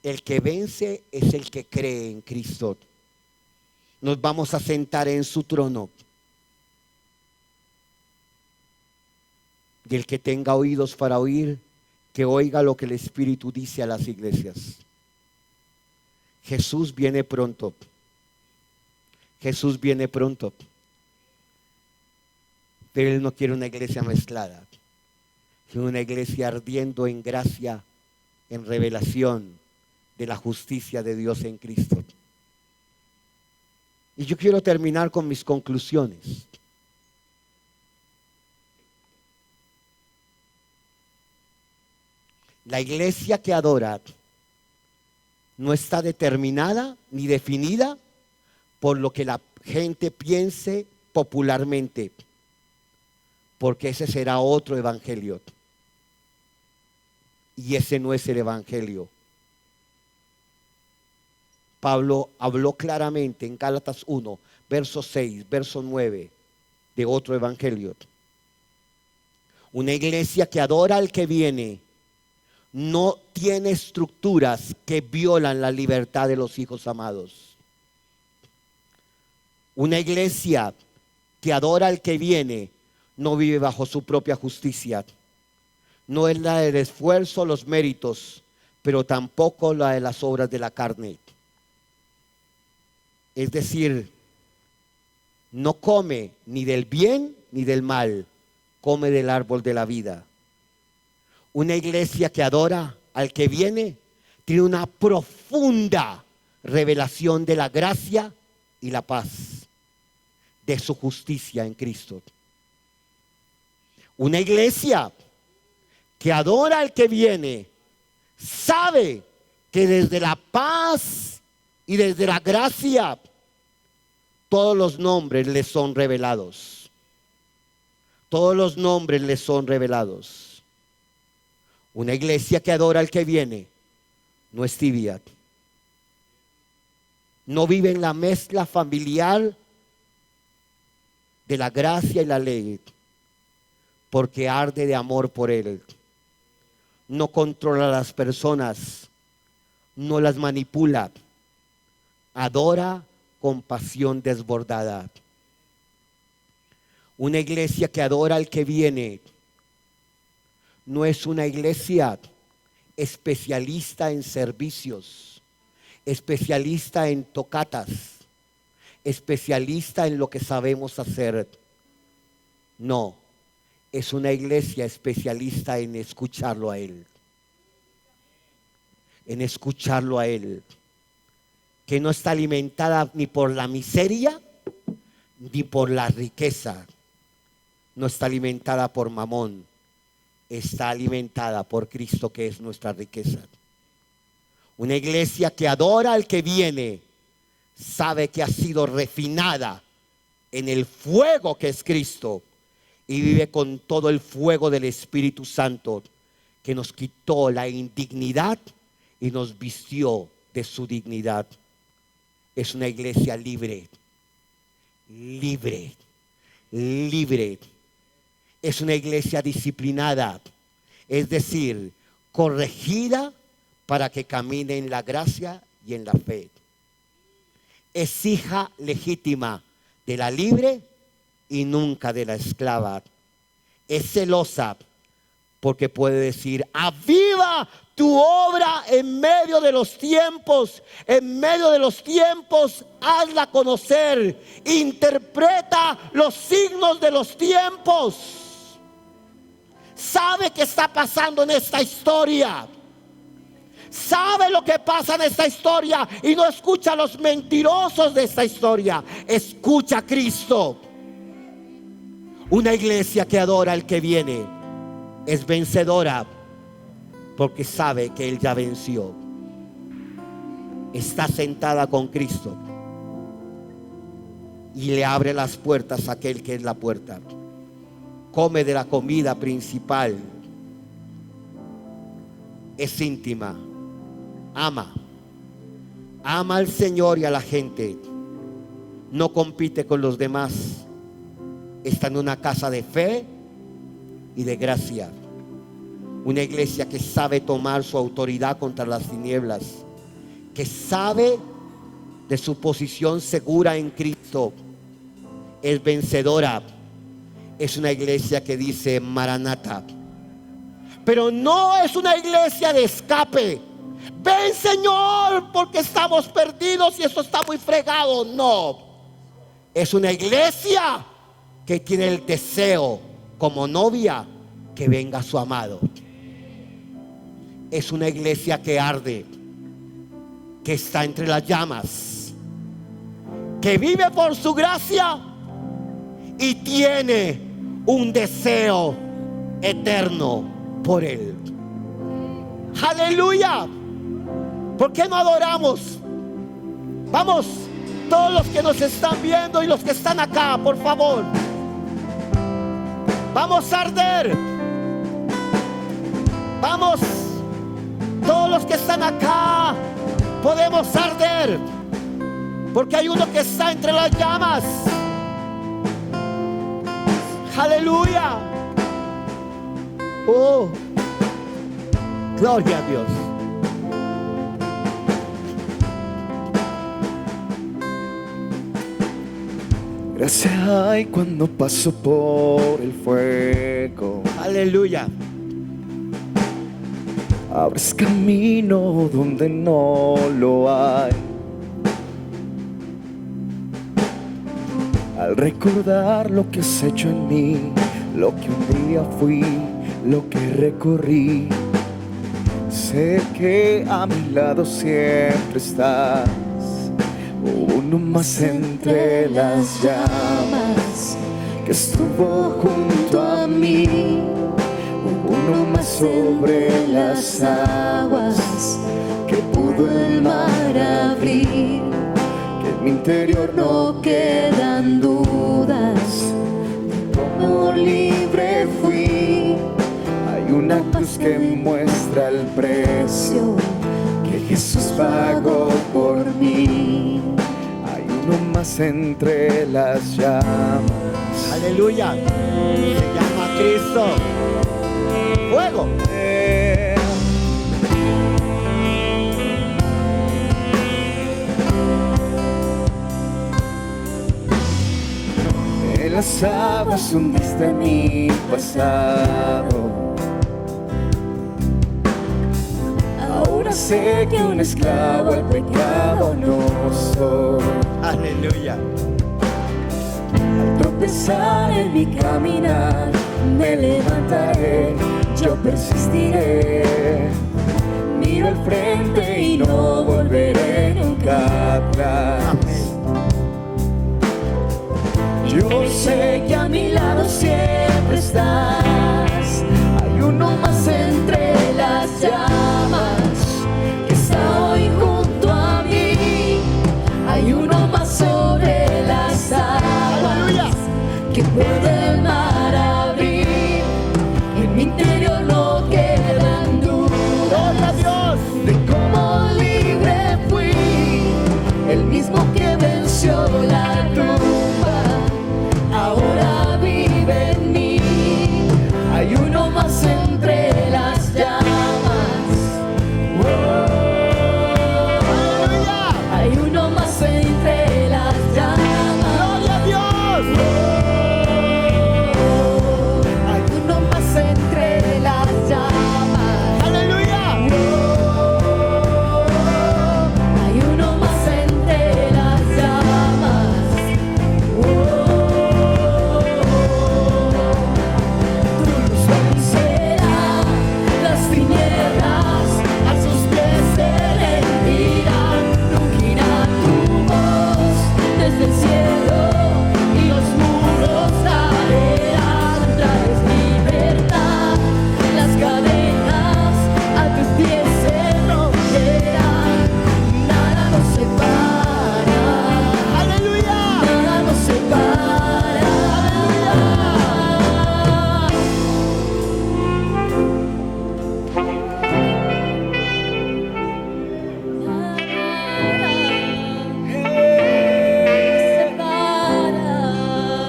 el que vence es el que cree en Cristo. Nos vamos a sentar en su trono. Y el que tenga oídos para oír, que oiga lo que el Espíritu dice a las iglesias. Jesús viene pronto. Jesús viene pronto. Pero Él no quiere una iglesia mezclada, sino una iglesia ardiendo en gracia, en revelación de la justicia de Dios en Cristo. Y yo quiero terminar con mis conclusiones. La iglesia que adora no está determinada ni definida por lo que la gente piense popularmente, porque ese será otro evangelio. Y ese no es el evangelio. Pablo habló claramente en Gálatas 1, verso 6, verso 9, de otro evangelio. Una iglesia que adora al que viene no tiene estructuras que violan la libertad de los hijos amados. Una iglesia que adora al que viene no vive bajo su propia justicia. No es la del esfuerzo, los méritos, pero tampoco la de las obras de la carne. Es decir, no come ni del bien ni del mal, come del árbol de la vida. Una iglesia que adora al que viene tiene una profunda revelación de la gracia y la paz, de su justicia en Cristo. Una iglesia que adora al que viene sabe que desde la paz y desde la gracia todos los nombres les son revelados. Todos los nombres les son revelados. Una iglesia que adora al que viene no es tibia. No vive en la mezcla familiar de la gracia y la ley, porque arde de amor por él. No controla a las personas, no las manipula, adora con pasión desbordada. Una iglesia que adora al que viene no es una iglesia especialista en servicios, especialista en tocatas, especialista en lo que sabemos hacer. No, es una iglesia especialista en escucharlo a Él. En escucharlo a Él. Que no está alimentada ni por la miseria, ni por la riqueza. No está alimentada por mamón. Está alimentada por Cristo, que es nuestra riqueza. Una iglesia que adora al que viene, sabe que ha sido refinada en el fuego que es Cristo y vive con todo el fuego del Espíritu Santo, que nos quitó la indignidad y nos vistió de su dignidad. Es una iglesia libre, libre, libre. Es una iglesia disciplinada, es decir, corregida para que camine en la gracia y en la fe. Es hija legítima de la libre y nunca de la esclava. Es celosa porque puede decir: aviva tu obra en medio de los tiempos. En medio de los tiempos, hazla conocer. Interpreta los signos de los tiempos. Sabe qué está pasando en esta historia. Sabe lo que pasa en esta historia y no escucha a los mentirosos de esta historia. Escucha a Cristo. Una iglesia que adora al que viene es vencedora porque sabe que Él ya venció. Está sentada con Cristo y le abre las puertas a aquel que es la puerta. Come de la comida principal. Es íntima. Ama al Señor y a la gente. No compite con los demás. Está en una casa de fe y de gracia. Una iglesia que sabe tomar su autoridad contra las tinieblas, que sabe de su posición segura en Cristo. Es vencedora. Es una iglesia que dice Maranata. Pero no es una iglesia de escape. Ven, Señor, porque estamos perdidos y esto está muy fregado. No, es una iglesia que tiene el deseo como novia que venga su amado. Es una iglesia que arde, que está entre las llamas, que vive por su gracia y tiene un deseo eterno por Él. Aleluya. ¿Por qué no adoramos? Vamos, todos los que nos están viendo y los que están acá, por favor. Vamos a arder. Vamos, todos los que están acá, podemos arder. Porque hay uno que está entre las llamas. Aleluya. Oh, gloria a Dios. Gracias hay cuando paso por el fuego. Aleluya. abres camino donde no lo hay. Al recordar lo que has hecho en mí, lo que un día fui, lo que recorrí, sé que a mi lado siempre estás, uno más entre las llamas que estuvo junto a mí, uno más sobre las aguas que pudo el mar abrir, que en mi interior no quedan dudas, como libre fui. Hay una cruz que muestra el precio que Jesús pagó por mí. Hay uno más entre las llamas. Aleluya. Se llama Cristo. Fuego. En las aguas hundiste mi pasado. Ahora sé que un esclavo al pecado no soy. Aleluya. Al tropezar en mi caminar, me levantaré, yo persistiré. Miro al frente y no volveré nunca atrás. Yo sé que a mi lado siempre estás. Hay uno más entre las llamas que está hoy junto a mí. Hay uno más sobre las aguas que puede el mar abrir. En mi interior no quedan dudas de cómo libre fui. El mismo que venció la tumba ahora vive en mí. Hay uno más entre las llamas. Hay uno más entre las llamas. ¡Gloria a Dios! Hay uno más entre las llamas. ¡Aleluya! Hay uno más entre las llamas. Tu luz vencerá las tinieblas, a sus pies se rendirán. Rugirá tu voz desde el cielo y los muros caerán. Traes libertad, las cadenas a tus pies se romperán. Nada nos separa, ¡Aleluya! nada nos separa.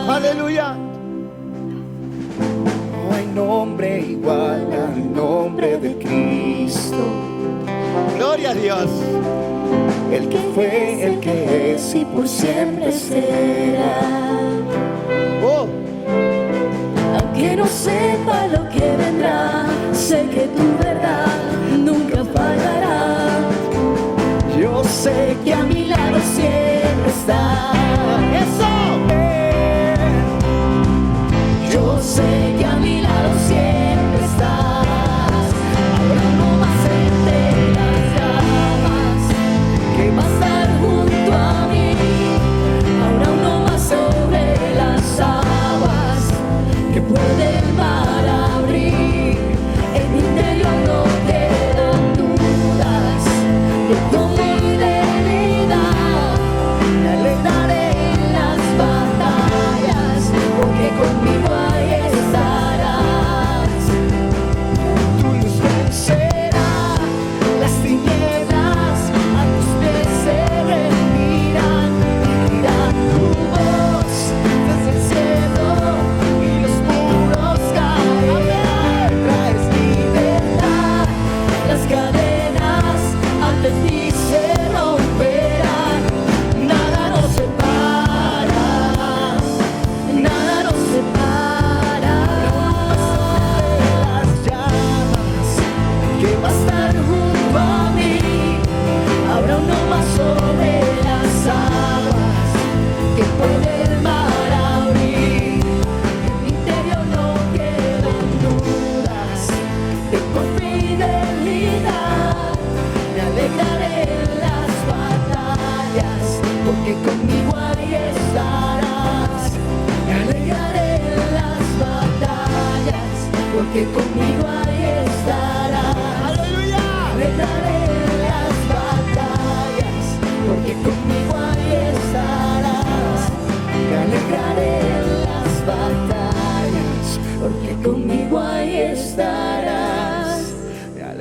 ¡Aleluya! No hay nombre igual al nombre de Cristo, ¡Gloria a Dios! el que fue, el que es y por siempre será. ¡Oh! Aunque no sepa lo que vendrá, sé que tu verdad nunca fallará. Yo sé que a mi lado siempre está. ¡Eso! Yo sé que a mi lado siempre estás. Habrá uno más entre las llamas que va a estar junto a mí. Habrá uno más sobre las aguas que puede el mar abrir. En mi interior no quedan dudas de cómo y de vida. Me alegraré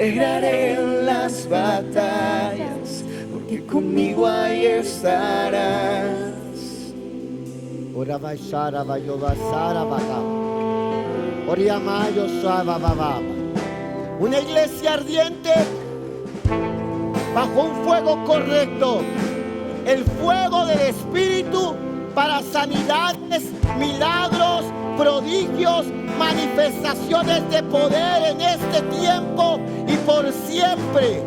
alegraré en las batallas, porque conmigo ahí estarás. Ora vai shara vai yova sara baka. Oria mayo suava baba. Una iglesia ardiente bajo un fuego correcto, el fuego del Espíritu para sanidades, milagros, prodigios, manifestaciones de poder en este tiempo y por siempre.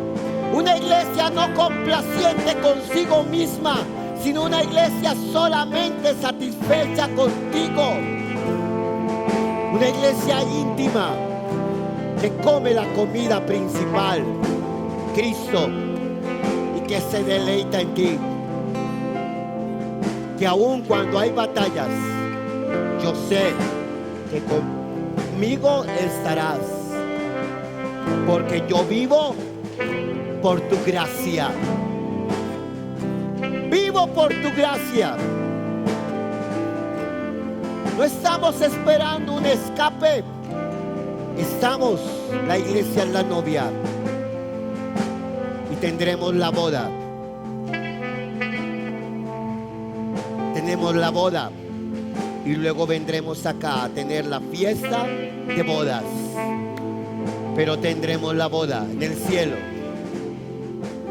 Una iglesia no complaciente consigo misma, sino una iglesia solamente satisfecha contigo. Una iglesia íntima que come la comida principal, Cristo, y que se deleita en ti. Que aun cuando hay batallas, yo sé que conmigo estarás, porque yo vivo por tu gracia. Vivo por tu gracia. No estamos esperando un escape. Estamos, la iglesia es la novia, y tendremos la boda. Tenemos la boda y luego vendremos acá a tener la fiesta de bodas. Pero tendremos la boda en el cielo,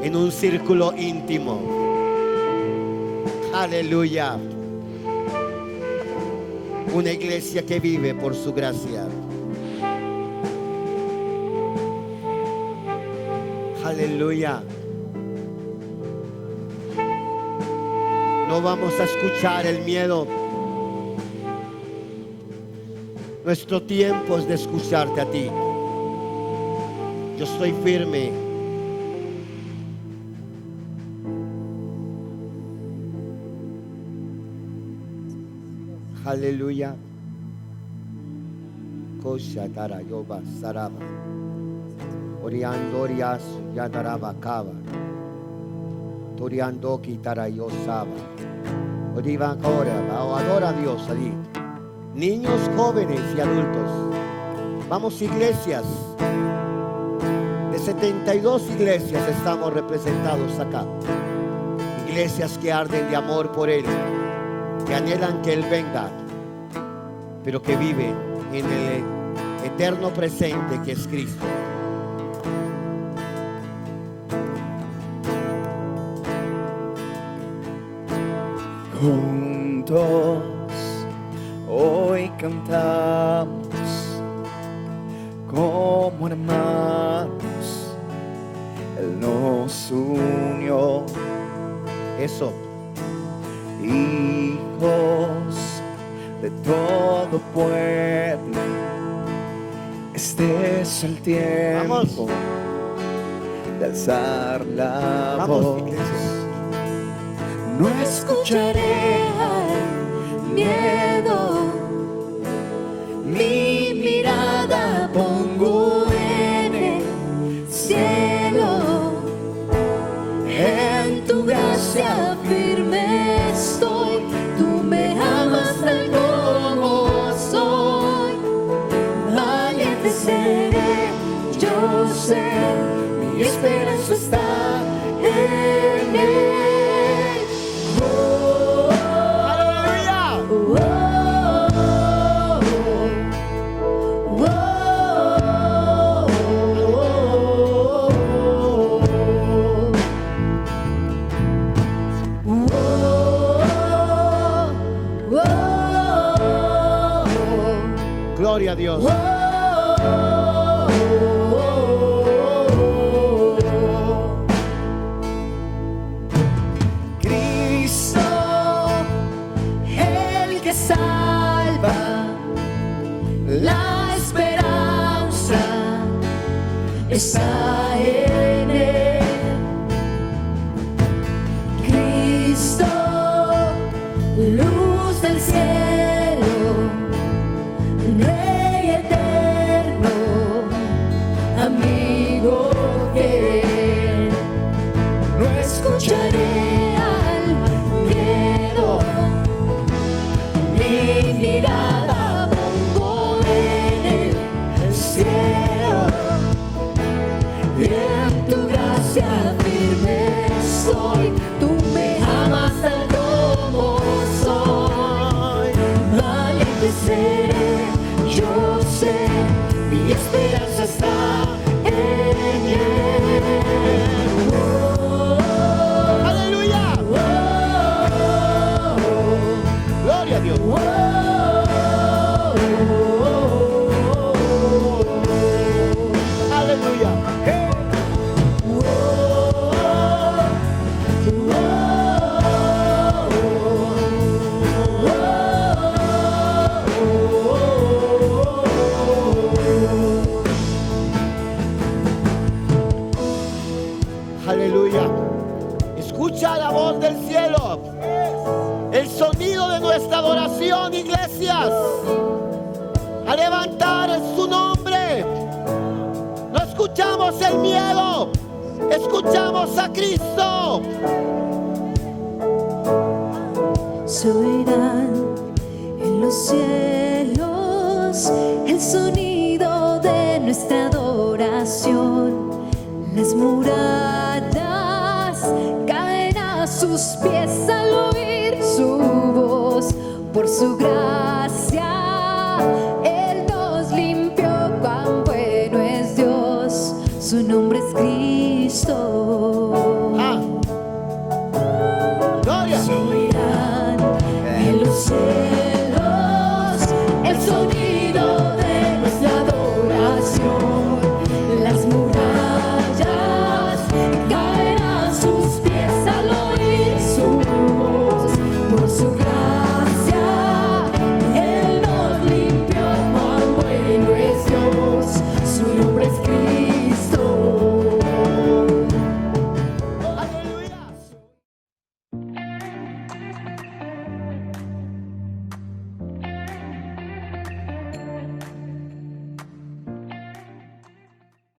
en un círculo íntimo. Aleluya. Una iglesia que vive por su gracia. Aleluya. No vamos a escuchar el miedo. Nuestro tiempo es de escucharte a ti. Yo estoy firme. Aleluya. Kosha tarayoba saraba. Oriandorias yadaraba kaba. Toriando kitarayosaba. Odiva ahora, adora a Dios allí. Niños, jóvenes y adultos. Vamos, iglesias. De 72 iglesias estamos representados acá. Iglesias que arden de amor por Él, que anhelan que Él venga, pero que viven en el eterno presente que es Cristo. Juntos hoy cantamos como hermanos, Él nos unió. Eso. Hijos de todo pueblo, este es el tiempo. Vamos. De alzar la Vamos, voz. iglesia. No escucharé al miedo, mi mirada pongo en el cielo, en tu gracia firme estoy, tú me amas tal como soy, valiente seré, yo sé, mi esperanza está en él. Gloria a Dios. Cristo, el que salva, la esperanza está en él. Cristo, luz del cielo, Rey eterno, amigo fiel. No escucharé al miedo, mi mirada pongo en el cielo, yo sé, mi esperanza está en Él. ¡Aleluya! ¡Gloria a Dios! ¡Aleluya! Aleluya. Escucha la voz del cielo. El sonido de nuestra adoración, iglesias. A levantar su nombre. No escuchamos el miedo. Escuchamos a Cristo. Se oirán en los cielos el sonido de nuestra adoración. Las murallas caen a sus pies al oír su voz. Por su gracia